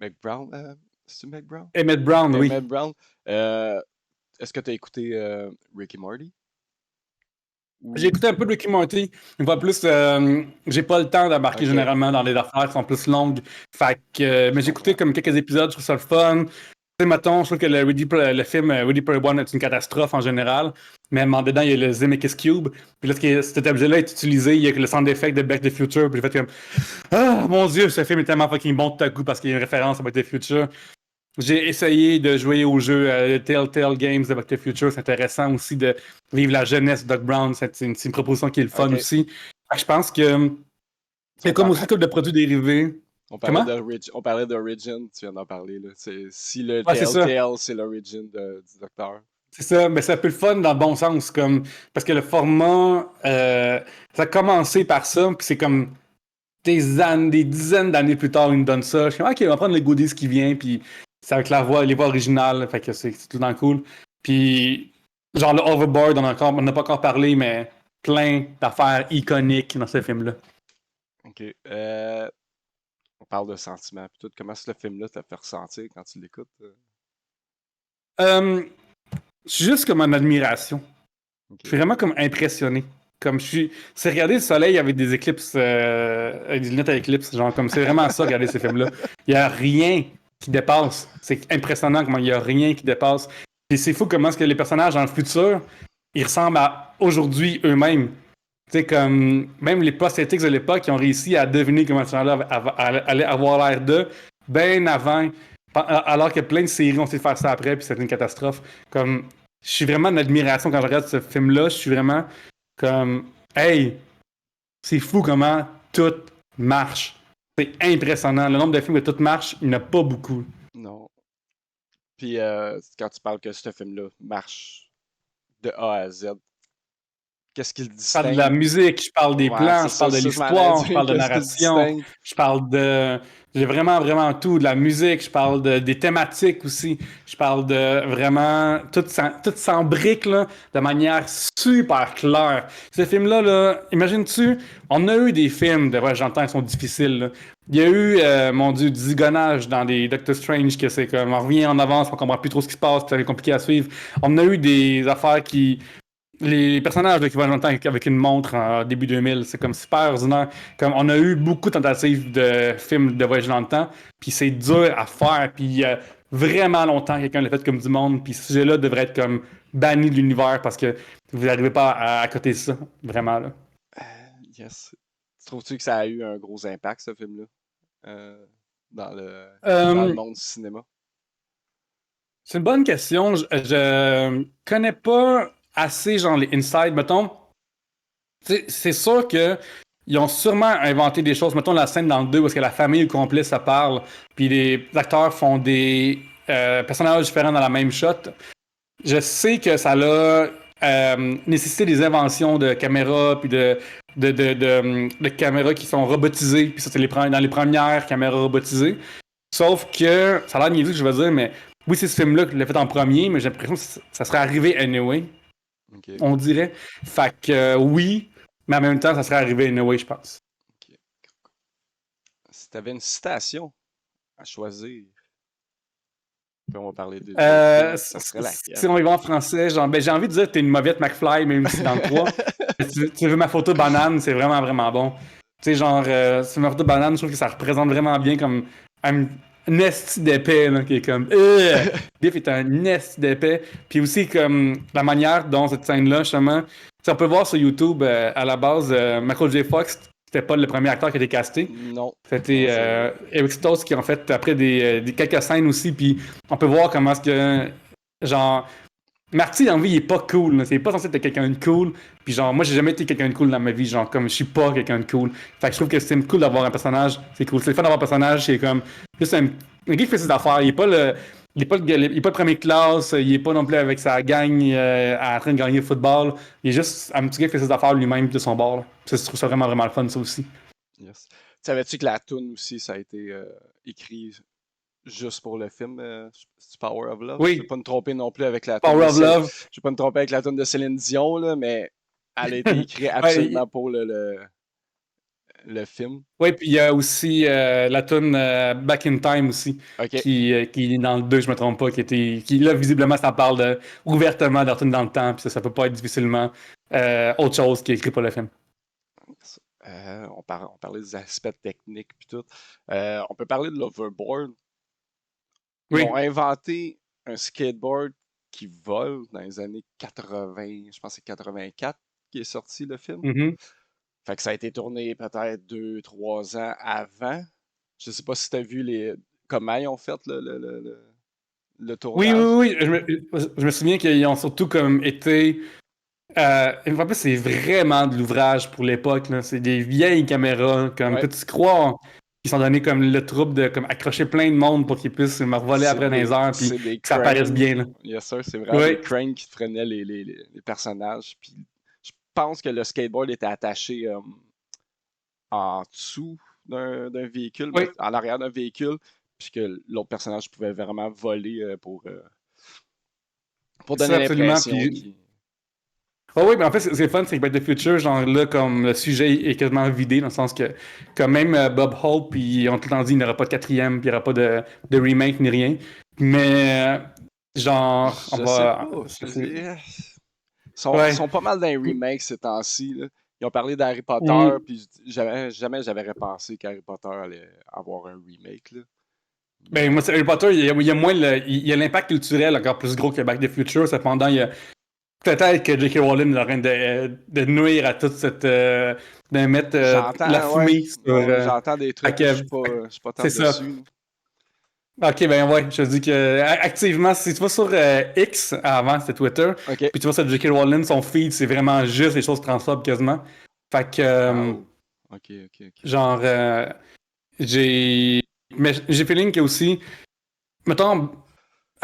McBrown, c'est-tu McBrown? Emmett Brown, oui. Emmett Brown, euh, est-ce que t'as écouté Rick et Morty? J'ai écouté un peu de Ricky Morty. Une fois plus, j'ai pas le temps d'embarquer Ok. généralement dans les affaires qui sont plus longues. Fait que, mais j'ai écouté comme quelques épisodes, je trouve ça le fun. Tu sais, mettons, je trouve que le film Ready Player One est une catastrophe en général. Mais en dedans, il y a le Zemeckis Cube. Puis là, cet objet-là est utilisé. Il y a le sound effect de Back to the Future. Puis j'ai fait comme, ah, mon Dieu, ce film est tellement fucking bon de tout à coup parce qu'il y a une référence à Back to the Future. J'ai essayé de jouer au jeu Telltale Games de Back to the Future. C'est intéressant aussi de vivre la jeunesse de Doc Brown. C'est une proposition qui est le fun Ok. aussi. Fait que je pense que c'est comme aussi comme de produits dérivés. Comment? On parlait d'Origin, tu viens d'en parler, là. Si le Ouais, c'est ça. Telltale, c'est l'origin du docteur. C'est ça, mais c'est un peu le fun dans le bon sens, comme parce que le format, ça a commencé par ça, puis c'est comme des dizaines d'années plus tard, ils nous donnent ça. Je suis comme, ok, on va prendre les goodies qui vient, puis c'est avec les voix originales, fait que c'est tout le temps cool. Puis, genre le Overboard, on n'a pas encore parlé, mais plein d'affaires iconiques dans ce film-là. Ok. On parle de sentiments. Puis tout, comment ce film-là t'a fait ressentir quand tu l'écoutes? Je suis juste comme en admiration. Ok. Je suis vraiment comme impressionné. Comme c'est regarder le soleil avec des éclipses, avec des lunettes à éclipses. Genre, comme c'est vraiment ça, regarder ces films-là. Il n'y a rien qui dépasse. C'est impressionnant comment il n'y a rien qui dépasse. Et c'est fou comment est-ce que les personnages dans le futur, ils ressemblent à aujourd'hui eux-mêmes. Tu sais, comme même les post-éthiques de l'époque, ils ont réussi à deviner comment ce là allait avoir l'air d'eux, bien avant. Alors que plein de séries ont essayé de faire ça après, puis c'était une catastrophe. Comme, je suis vraiment en admiration quand je regarde ce film-là. Je suis vraiment comme, hey, c'est fou comment tout marche. C'est impressionnant. Le nombre de films où tout marche, il n'y en a pas beaucoup. Non. Puis quand tu parles que ce film-là marche de A à Z, qu'est-ce qui le Je parle de la distingue? musique, je parle des Ouais, plans, c'est je ça, parle de ça, je m'en allais l'histoire, je dire, parle de qu'est-ce qui le narration, distingue? je parle de... J'ai vraiment, vraiment tout. De la musique, je parle des thématiques aussi. Je parle de vraiment... Tout s'embrique là, de manière super claire. Ce film-là, là, imagines-tu, on a eu des films, de vrai, j'entends, ils sont difficiles. Là. Il y a eu, mon Dieu, du zigonnage dans des Doctor Strange, que c'est comme, on revient en avance, on comprend plus trop ce qui se passe, c'est compliqué à suivre. On a eu des affaires qui... Les personnages là, qui vont longtemps avec une montre en début 2000, c'est comme super ordinaire. Comme on a eu beaucoup de tentatives de films de voyage dans le temps, puis c'est dur à faire, puis il y a vraiment longtemps quelqu'un l'a fait comme du monde, puis ce sujet-là devrait être comme banni de l'univers parce que vous n'arrivez pas à côté de ça, vraiment là. Yes. Trouves-tu que ça a eu un gros impact, ce film-là, euh, dans le Euh, monde du cinéma? c'est une bonne question. Je connais pas assez genre les insides, mettons. C'est sûr que ils ont sûrement inventé des choses. Mettons la scène dans le 2 où est-ce que la famille au complet ça parle, puis les acteurs font des personnages différents dans la même shot. Je sais que ça a nécessité des inventions de caméras, puis de caméras qui sont robotisées, puis ça c'est dans les premières caméras robotisées. Sauf que, ça a l'air niaiseux que je veux dire, mais oui, c'est ce film-là qui l'a fait en premier, mais j'ai l'impression que ça serait arrivé anyway, Ok, on dirait. Fait que oui, mais en même temps, ça serait arrivé anyway, je pense. ok. Si tu avais une citation à choisir, puis on va parler de films, ça serait Si laquelle? on y va en français, genre, ben, j'ai envie de dire que t'es une mauvette McFly, même si dans le 3. Tu veux ma photo banane, c'est vraiment, vraiment bon. Tu sais, genre, c'est ma photo banane, je trouve que ça représente vraiment bien comme un esti d'épais, là, qui est comme, Biff est un esti d'épais. Puis aussi, comme, la manière dont cette scène-là, justement, tu sais, on peut voir sur YouTube, à la base, Michael J. Fox, c'était pas le premier acteur qui a été casté. Non, C'était non, c'est vrai. Eric Stoltz qui en fait après des quelques scènes aussi, puis on peut voir comment est-ce que genre Marty en vie il est pas cool, là. C'est pas censé être quelqu'un de cool, puis genre moi j'ai jamais été quelqu'un de cool dans ma vie, genre comme je suis pas quelqu'un de cool. Fait que je trouve que c'est cool d'avoir un personnage, c'est cool, c'est le fun d'avoir un personnage, c'est comme juste un gars qui fait ses affaires, il est pas le premier classe, il est pas non plus avec sa gang en train de gagner le football, il est juste un petit gars qui fait ses affaires lui-même de son bord. Là. Ça, je trouve ça vraiment vraiment le fun ça aussi. Yes. Savais-tu que la tune aussi, ça a été écrit juste pour le film c'est Power of Love? Je ne vais Oui, pas me tromper non plus avec la tune Power de of Love. Je vais pas me tromper avec la tune de Céline Dion, là, mais elle a été écrite Ouais, absolument pour le film. oui, puis il y a aussi la tune Back in Time aussi, OK. qui est dans le 2, je me trompe pas, qui là, visiblement, ça parle ouvertement de retourner dans le temps, puis ça peut pas être difficilement autre chose qui est écrit pour le film. On parlait des aspects techniques puis tout. On peut parler de l'overboard. Ils ont Oui. inventé un skateboard qui vole dans les années 80, je pense que c'est 84 qui est sorti le film. Mhm. Fait que ça a été tourné peut-être 2, 3 ans avant. Je sais pas si tu as vu comment ils ont fait le Oui, oui, tournage. oui. Je me souviens qu'ils ont surtout comme été. En plus, c'est vraiment de l'ouvrage pour l'époque. Là. C'est des vieilles caméras, comme que Ouais, tu crois qu'ils sont donnés comme le trouble de comme accrocher plein de monde pour qu'ils puissent me revoler après dans les heures, puis c'est des que ça paraisse cranes. bien. Là. Yes, sir, c'est vraiment des Oui. cranes qui freinaient les personnages. Puis je pense que le skateboard était attaché en dessous d'un véhicule, Oui. en arrière d'un véhicule, puis que l'autre personnage pouvait vraiment voler pour donner Ça, absolument. l'impression Puis qu'il. oh oui, mais en fait, c'est fun, c'est que Back to the Future, genre là, comme le sujet est quasiment vidé, dans le sens que, quand même Bob Hope, puis on tout le temps dit qu'il n'y aura pas de quatrième, puis il n'y aura pas de remake ni rien. Mais, genre, on Je sais va. pas. Ouais. Sont pas mal dans les remakes ces temps-ci, là. Ils ont parlé d'Harry Potter, Mm. puis jamais j'avais pensé qu'Harry Potter allait avoir un remake, là. Ben, Mais moi, c'est Harry Potter, il y a moins il y a l'impact culturel encore plus gros que Back to the Future. Cependant, il y a peut-être que J.K. Rowling est en train de nuire à toute cette. De mettre la j'entends, ouais. fumée sur. Ouais, j'entends des Fait trucs, puis que- je suis pas tant c'est ça. dessus, là. Ok, ben ouais, je te dis que activement, si tu vas sur X, avant c'était Twitter, OK. puis tu vas sur J.K. Rowling, son feed, c'est vraiment juste les choses transphobes quasiment. Fait que, Ah, oh. OK, OK, OK. genre, j'ai. Mais j'ai feeling que aussi, mettons,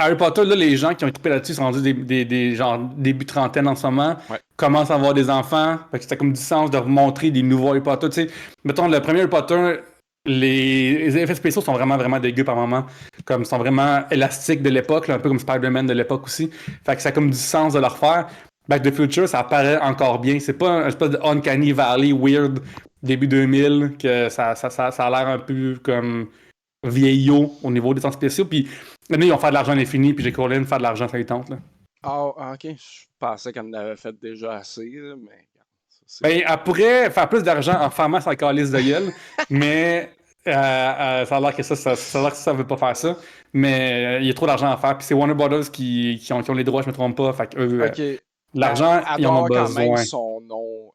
Harry Potter, là, les gens qui ont trippé là-dessus sont rendus des genre début trentaine en ce moment, Ouais. commencent à avoir des enfants. Fait que c'était comme du sens de remontrer des nouveaux Harry Potter. Tu sais, mettons, le premier Harry Potter, les effets spéciaux sont vraiment, vraiment dégueux par moment. Comme, sont vraiment élastiques de l'époque, là, un peu comme Spider-Man de l'époque aussi. Fait que ça a comme du sens de le refaire. Back to the Future, ça apparaît encore bien. C'est pas un espèce de Uncanny Valley weird début 2000 que ça a l'air un peu comme vieillot au niveau des temps spéciaux. Puis maintenant, ils vont faire de l'argent à l'infini, puis j'ai Colin faire de l'argent ça les tente. Là. Ok. Je pensais qu'on en avait fait déjà assez, là, mais ça, c'est... Ben, elle pourrait faire plus d'argent en fermant sa calice de gueule, mais ça a l'air que ça veut pas faire ça. Mais il y a trop d'argent à faire. Puis c'est Warner Brothers qui ont les droits, je me trompe pas. Fait que eux, Ok. l'argent, Elle ils doit en ont avoir quand même besoin. son nom.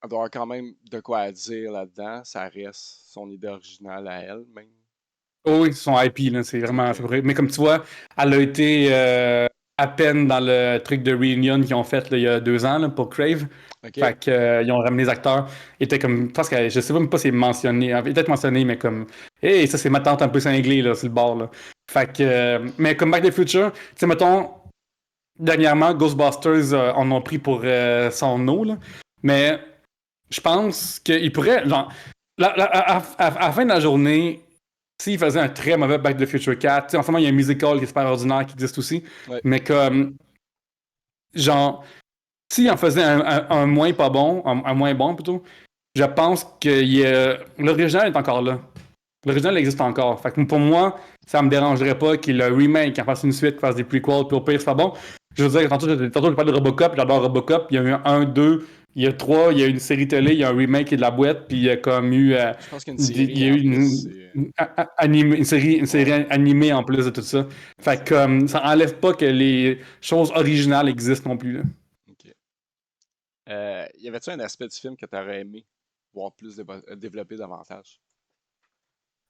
Elle doit avoir quand même de quoi dire là-dedans. Ça reste son idée originale à elle, même. Oh oui, son IP, là, c'est vraiment. Ok. Mais comme tu vois, elle a été à peine dans le truc de Reunion qu'ils ont fait là, il y a 2 ans là, pour Crave. Ok. Fait que, ils ont ramené les acteurs. Ils étaient comme. Parce que je sais même pas si c'est mentionné. Il peut-être mentionné, mais comme. Hey, ça, c'est ma tante un peu cinglée, là, sur le bord, là. Fait que. Mais comme Back to the Future, tu sais, mettons, dernièrement, Ghostbusters en ont pris pour son eau, là. Mais je pense qu'il pourrait. Genre, à la fin de la journée. S'il faisait un très mauvais Back to the Future 4, tu sais, en ce moment, il y a un musical qui est super ordinaire qui existe aussi, Ouais. mais comme, genre, s'il en faisait un moins pas bon, un moins bon plutôt, je pense que l'original est encore là. L'original existe encore. Fait que pour moi, ça me dérangerait pas qu'il le remake, qu'il en fasse une suite, qu'il fasse des prequels, puis au pire, c'est pas bon. Je veux dire, tantôt je parlais de Robocop, j'adore Robocop, il y a eu un, deux, il y a trois, il y a eu une série télé, il y a un remake qui est de la boîte, puis il y a comme eu, Je pense qu'il y a une série il y a en eu plus. une série Ouais. animée en plus de tout ça. Fait que ça enlève pas que les choses originales existent non plus. Là. Ok. Y avait-tu un aspect du film que tu aurais aimé voir plus développer davantage?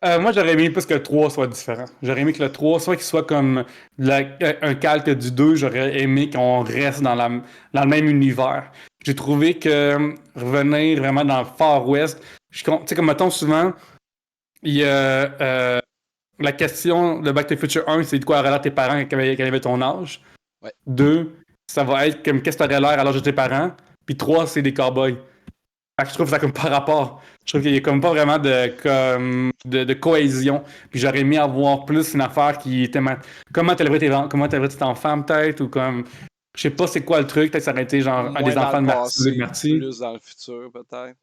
Moi, j'aurais aimé plus que le 3 soit différent. J'aurais aimé que le 3 soit qu'il soit comme un calque du 2. J'aurais aimé qu'on reste dans le même univers. J'ai trouvé que revenir vraiment dans le Far West, tu sais, comme mettons souvent, il y a la question de Back to the Future 1, c'est de quoi auraient l'air tes parents quand ils avaient ton âge. Ouais. 2, ça va être comme qu'est-ce que t'aurais l'air à l'âge de tes parents. Puis 3, c'est des cowboys. Fait que je trouve que ça comme par rapport. Je trouve qu'il y a comme pas vraiment de cohésion. Puis j'aurais aimé avoir plus une affaire qui était comment t'élèverais tes enfants peut-être ou comme je sais pas c'est quoi le truc, peut-être ça aurait été genre un Moins des dans enfants le de Luc passé, Marty. plus dans le futur, peut-être.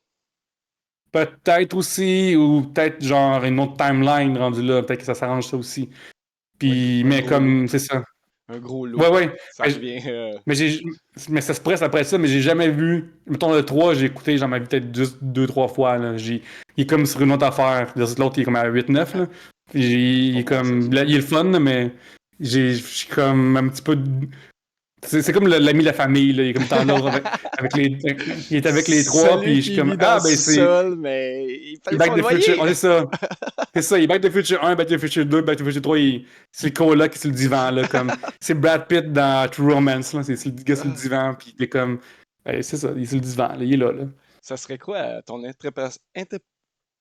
Peut-être aussi, ou peut-être genre une autre timeline rendue là, peut-être que ça s'arrange ça aussi. Ouais, Puis, un mais gros loop. comme c'est ça. Un gros loop. Ouais, ouais. Ça revient. Mais mais ça se presse après ça, mais j'ai jamais vu. Mettons le 3, j'ai écouté, j'en ai vu peut-être deux, trois fois. Là. Il est comme sur une autre affaire. L'autre, il est comme à 8-9. Là. Il est Pas bon, ça, comme. ça. Il est le fun, là, mais je suis comme un petit peu. C'est comme l'ami de la famille, là. Il est comme tendance avec les. Il est avec les trois, puis Celui je suis qui comme. vit dans Ah, le ben c'est. sous-sol, mais il paye Back son to the Future. loyer. On est ça. C'est ça, il est Back to the Future 1, Back to the Future 2, Back to the Future 3, c'est le coloc qui est sur le divan, là, comme, c'est Brad Pitt dans True Romance, là, c'est le gars sur le divan, puis il est comme, c'est ça, il est sur le divan, là, il est là, là. Ça serait quoi ton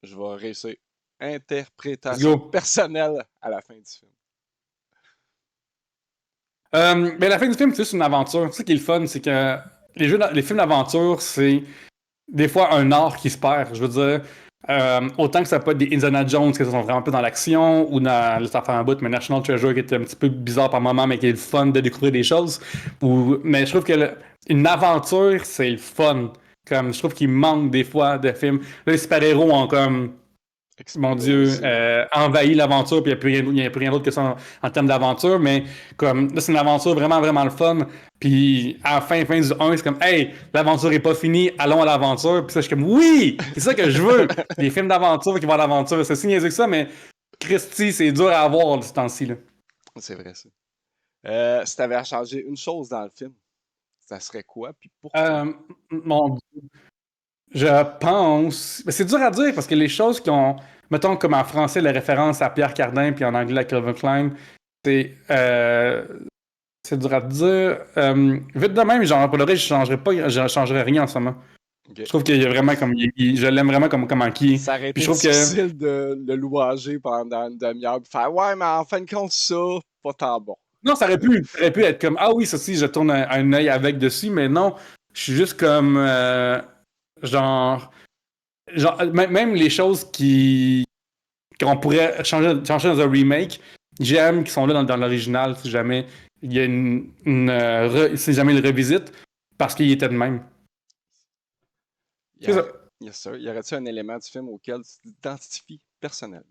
je vais réussir. Let's Interprétation go. personnelle à la fin du film? Mais la fin du film, c'est juste une aventure. Ce qui est le fun, c'est que les films d'aventure, c'est des fois un art qui se perd. Je veux dire, autant que ça peut être des Indiana Jones qui sont vraiment un peu dans l'action, ou dans, là, ça fait un bout, mais National Treasure qui était un petit peu bizarre par moment, mais qui est le fun de découvrir des choses. Mais je trouve que une aventure, c'est le fun. Comme, je trouve qu'il manque des fois de films. Là, les super-héros ont comme, mon Dieu, envahi l'aventure, puis il n'y a plus rien d'autre que ça en termes d'aventure, mais comme là, c'est une aventure vraiment, vraiment le fun. Puis à la fin du 1, c'est comme, hey, l'aventure est pas finie, allons à l'aventure. Puis ça, je suis comme, oui, c'est ça que je veux. Des films d'aventure qui vont à l'aventure. C'est si niaiseux que ça, mais Christy, c'est dur à avoir ce temps-ci. Là. C'est vrai, ça. Si tu avais à changer une chose dans le film, ça serait quoi, puis pourquoi? Mon Dieu. Je pense. Mais c'est dur à dire parce que les choses qui ont. Mettons comme en français, la référence à Pierre Cardin, puis en anglais à Calvin Klein, c'est. C'est dur à dire. Vite de même, genre, pour le reste, je changerais rien en ce moment. Okay. Je trouve qu'il y a vraiment comme. Je l'aime vraiment comme qui. Ça aurait été Puis je trouve difficile de le louager pendant une demi-heure, puis faire ouais, mais en fin de compte, ça, pas tant bon. Non, ça aurait pu être comme ah oui, ça aussi, je tourne un œil avec dessus, mais non, je suis juste comme genre, même les choses qu'on pourrait changer dans un remake, j'aime qu'ils sont là dans l'original si jamais il y a si jamais ils le revisitent parce qu'il était de même. Il y C'est ça. aurait, yes, sir. Y aurait-tu un élément du film auquel tu t'identifies personnellement?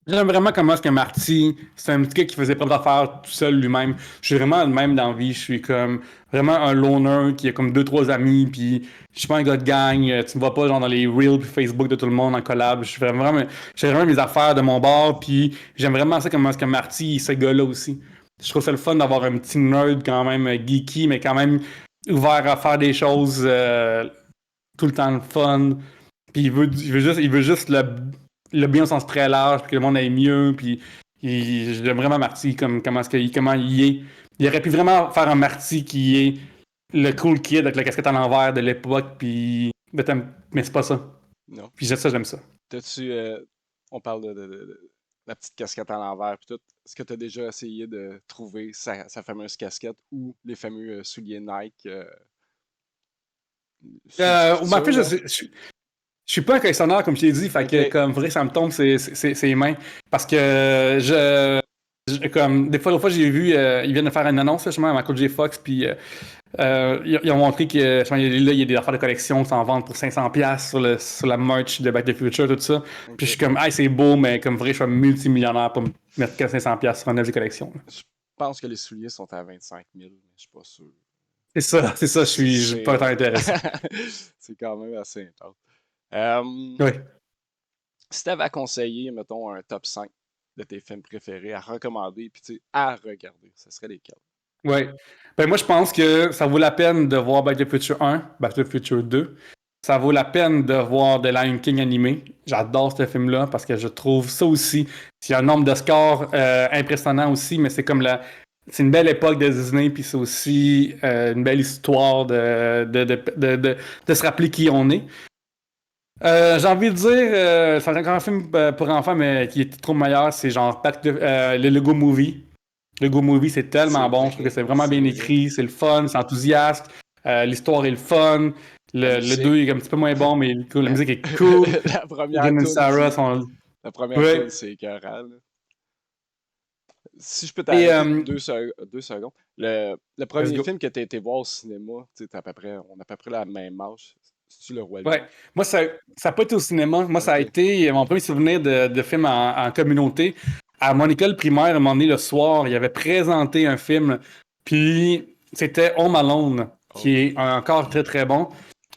J'aime vraiment comment est-ce que Marty, c'est un petit gars qui faisait pas d'affaires tout seul lui-même. Je suis vraiment le même dans la vie. Je suis comme vraiment un loner qui a comme deux, trois amis, puis je suis pas un gars de gang. Tu me vois pas genre dans les reels puis Facebook de tout le monde en collab. J'ai vraiment mes affaires de mon bord, puis j'aime vraiment ça comment est-ce que Marty, ce gars-là aussi. Je trouve ça le fun d'avoir un petit nerd quand même geeky, mais quand même ouvert à faire des choses tout le temps le fun. Puis il veut juste le bien au sens très large, puis que le monde aille mieux. Puis j'aime vraiment Marty comme comment il est. Il aurait pu vraiment faire un Marty qui est le cool kid avec la casquette à l'envers de l'époque, puis mais c'est pas ça. Non. Puis j'aime ça. T'as-tu, on parle de la petite casquette à l'envers puis tout. Est-ce que tu as déjà essayé de trouver sa fameuse casquette ou les fameux souliers Nike sur le Ma futur, fille, là? je suis pas un collectionneur, comme je t'ai dit, fait que Ok. comme vrai, ça me tombe ses mains. Parce que comme des fois, l'autre fois, j'ai vu, ils viennent de faire une annonce, là, justement, à Michael J. Fox, puis ils ont montré que justement, là, il y a des affaires de collection qui s'en vendent pour 500$ sur la merch de Back to the Future, tout ça. Puis je Ok. suis comme, ah, c'est beau, mais comme vrai, je suis multimillionnaire pour me mettre que 500$ sur un objet de collection. Je pense que les souliers sont à 25 000, mais je suis pas sûr. C'est ça, je suis pas C'est tant intéressé. c'est quand même assez intense. Euh, Oui. Si tu avais à conseiller, mettons, un top 5 de tes films préférés à recommander, puis tu sais, à regarder, ce serait lesquels? Ouais. Ben moi, je pense que ça vaut la peine de voir Back to the Future 1, Back to the Future 2. Ça vaut la peine de voir The Lion King animé. J'adore ce film-là parce que je trouve ça aussi. Il y a un nombre de scores impressionnant aussi, mais c'est une belle époque de Disney, puis c'est aussi une belle histoire de se rappeler qui on est. J'ai envie de dire, c'est encore un film pour enfants, mais qui est trop meilleur, c'est genre le Lego Movie. Le Go Movie, c'est tellement C'est bon. Je trouve que vrai, c'est vraiment c'est bien vrai. écrit, c'est le fun, c'est enthousiaste. L'histoire est le fun. La Le musique, 2 est un petit peu moins bon, mais cool. La la, musique est cool. la première Egan et tune Sarah du, sont. la première tune, Ouais. c'est écœurant, là. Si je peux Et t'arrêter 2 secondes, le let's premier go. film que tu as été voir au cinéma, tu sais, on a à peu près la même âge. C'est-tu Le Roi Ouais. Lion? Moi, ça n'a pas été au cinéma. Moi, ça a Ok. été mon premier souvenir de film en communauté. À mon école primaire, à un moment donné, le soir, il avait présenté un film. Puis, c'était Home Alone, Oh. qui est encore très, très bon.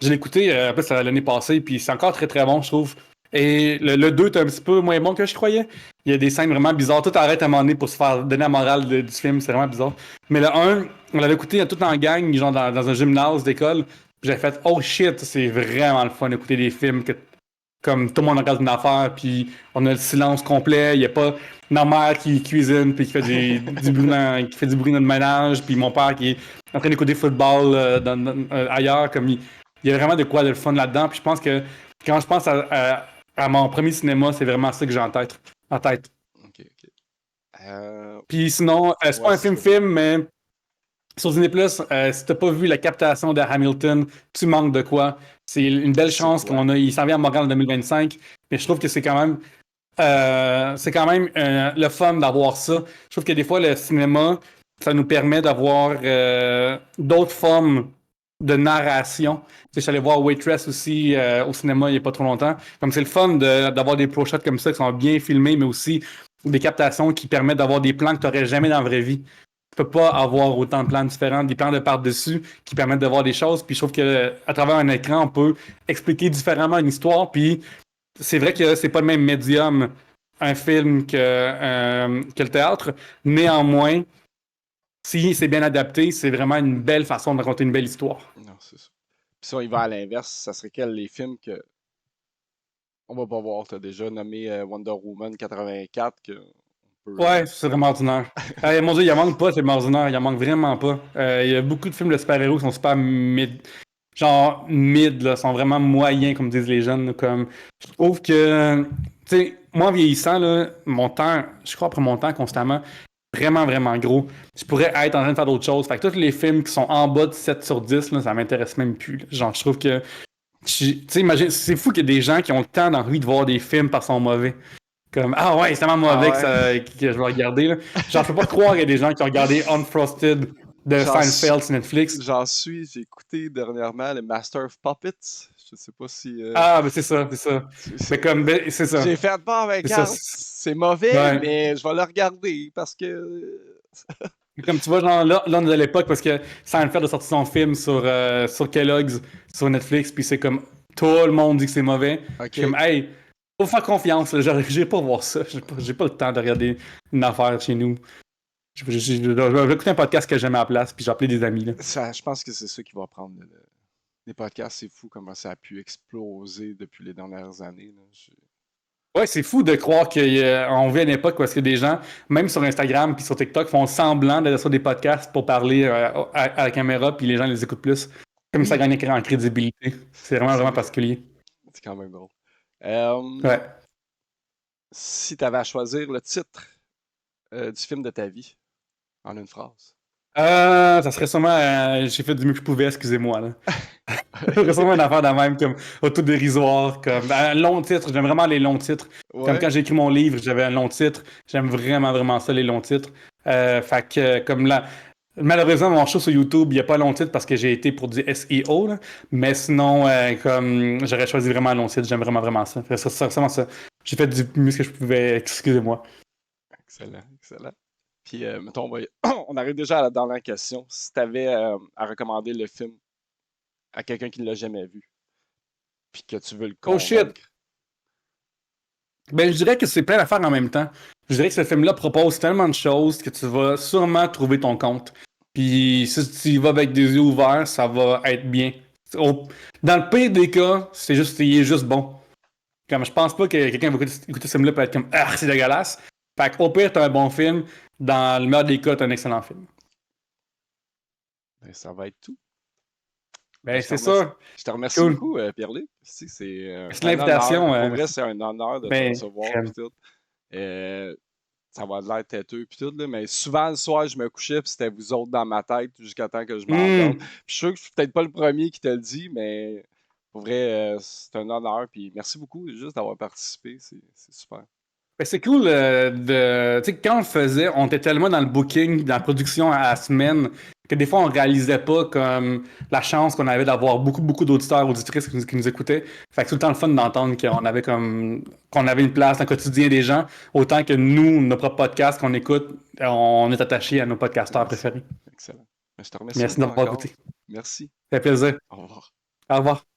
Je l'ai écouté, en plus, l'année passée, puis c'est encore très, très bon, je trouve. Et le 2 est un petit peu moins bon que je croyais. Il y a des scènes vraiment bizarres. Tout arrête à un moment donné pour se faire donner la morale du film. C'est vraiment bizarre. Mais le un, on l'avait écouté tout en gang, genre dans un gymnase d'école. J'ai fait oh shit, c'est vraiment le fun d'écouter des films que comme tout le monde regarde une affaire, puis on a le silence complet. Il n'y a pas ma mère qui cuisine, puis qui fait qui fait du bruit dans le ménage, puis mon père qui est en train d'écouter football ailleurs. Il y a vraiment de quoi de le fun là-dedans. Puis je pense que quand je pense à mon premier cinéma, c'est vraiment ça que j'ai en tête. En tête. Ok, ok. Euh, Puis sinon, c'est ouais, pas un si, vas-y. film-film, mais sur Disney+, si t'as pas vu la captation de Hamilton, tu manques de quoi. C'est une belle C'est chance quoi? qu'on a. Il s'en vient à Montréal en 2025, mais je trouve que c'est quand même le fun d'avoir ça. Je trouve que des fois, le cinéma, ça nous permet d'avoir d'autres formes de narration. Tu sais, je suis allé voir Waitress aussi au cinéma il n'y a pas trop longtemps. Comme c'est le fun d'avoir des pro shots comme ça qui sont bien filmés, mais aussi des captations qui permettent d'avoir des plans que tu n'aurais jamais dans la vraie vie. Tu peux pas avoir autant de plans différents, des plans de par-dessus qui permettent de voir des choses. Puis je trouve que à travers un écran, on peut expliquer différemment une histoire. Puis c'est vrai que c'est pas le même médium un film que le théâtre. Néanmoins, si c'est bien adapté, c'est vraiment une belle façon de raconter une belle histoire. Non, c'est ça. Puis si on y va à l'inverse, ça serait quels les films que on va pas voir? T'as déjà nommé Wonder Woman 84, que on peut. Ouais, c'est vraiment ordinaire. Mon Dieu, il en manque pas, c'est ordinaire. Il en manque vraiment pas. Il y a beaucoup de films de super-héros qui sont super mid. Genre mid, là, sont vraiment moyens, comme disent les jeunes. Là, comme, je trouve que, tu sais, moi en vieillissant, là, mon temps, je crois après mon temps constamment, vraiment, vraiment gros, je pourrais être en train de faire d'autres choses. Fait que tous les films qui sont en bas de 7 sur 10, là, ça m'intéresse même plus. Là. Genre, je trouve que. Tu sais, imagine, c'est fou qu'il y a des gens qui ont le temps d'envie de voir des films parce qu'ils sont mauvais. Comme, ah ouais, c'est tellement mauvais que je vais regarder. Là. Genre, je peux pas croire qu'il y a des gens qui ont regardé Unfrosted de Seinfeld sur Netflix. J'ai écouté dernièrement le Master of Puppets. Je sais pas si. Ah, ben c'est ça. Mais comme, c'est ça. J'ai fait pas avec C'est ça. c'est mauvais, Ouais. mais je vais le regarder parce que. Comme tu vois, genre là, on est à l'époque parce que Seinfeld a sorti son film sur Kellogg's, sur Netflix, puis c'est comme tout le monde dit que c'est mauvais. Ok. Je suis comme, hey, faut faire confiance, là, j'ai pas voir ça. J'ai pas le temps de regarder une affaire chez nous. Je vais écouter un podcast que j'aime à la place, puis j'ai appelé des amis. Là. Je pense que c'est ça qui va prendre les podcasts. C'est fou comment ça a pu exploser depuis les dernières années. Là. Ouais, c'est fou de croire qu'on vit à une époque où est-ce que des gens, même sur Instagram puis sur TikTok, font semblant d'être sur des podcasts pour parler à la caméra, puis les gens les écoutent plus. Comme ça gagne en crédibilité. C'est vraiment, vraiment particulier. C'est quand même drôle. Ouais. Si tu avais à choisir le titre du film de ta vie en une phrase. Ça serait sûrement. J'ai fait du mieux que je pouvais, excusez-moi. Là. Ça serait sûrement une affaire de même, comme autodérisoire, comme un long titre. J'aime vraiment les longs titres. Ouais. Comme quand j'ai écrit mon livre, j'avais un long titre. J'aime vraiment, vraiment ça, les longs titres. Fait que, comme là. Malheureusement, mon show sur YouTube, il n'y a pas long titre parce que j'ai été pour du SEO. Là. Mais sinon, comme j'aurais choisi vraiment un long titre, j'aime vraiment, vraiment ça. C'est vraiment ça. J'ai fait du mieux que je pouvais, excusez-moi. Excellent, excellent. Puis, mettons, on arrive déjà à la dernière question. Si tu avais à recommander le film à quelqu'un qui ne l'a jamais vu, puis que tu veux le convaincre. Oh shit! Ben, je dirais que c'est plein d'affaires en même temps. Je dirais que ce film-là propose tellement de choses que tu vas sûrement trouver ton compte. Puis si tu y vas avec des yeux ouverts, ça va être bien. Dans le pire des cas, il est juste bon. Comme je pense pas que quelqu'un va écouter ce film-là et être comme ah, c'est dégueulasse. Fait qu'au pire, t'as un bon film. Dans le meilleur des cas, t'as un excellent film. Ben, ça va être tout. Ben, c'est ça. Je te remercie beaucoup, Pierre-Luc. C'est l'invitation. Pour vrai, c'est un honneur de te recevoir. Tout. Ça va de l'air têteux puis tout, là, mais souvent le soir, je me couchais puis c'était vous autres dans ma tête jusqu'à temps que je m'endorme. Je suis sûr que je suis peut-être pas le premier qui te le dit, mais pour vrai, c'est un honneur. Puis merci beaucoup juste d'avoir participé. C'est super. Ben, c'est cool tu sais, quand on le faisait, on était tellement dans le booking, dans la production à la semaine, que des fois, on réalisait pas comme la chance qu'on avait d'avoir beaucoup, beaucoup d'auditeurs, auditrices qui nous écoutaient. Fait que c'est tout le temps le fun d'entendre qu'on avait une place dans le quotidien des gens, autant que nous, nos propres podcasts qu'on écoute, on est attachés à nos podcasteurs préférés. Excellent. Je te remercie. Merci d'avoir écouté. Merci. Ça fait plaisir. Au revoir. Au revoir.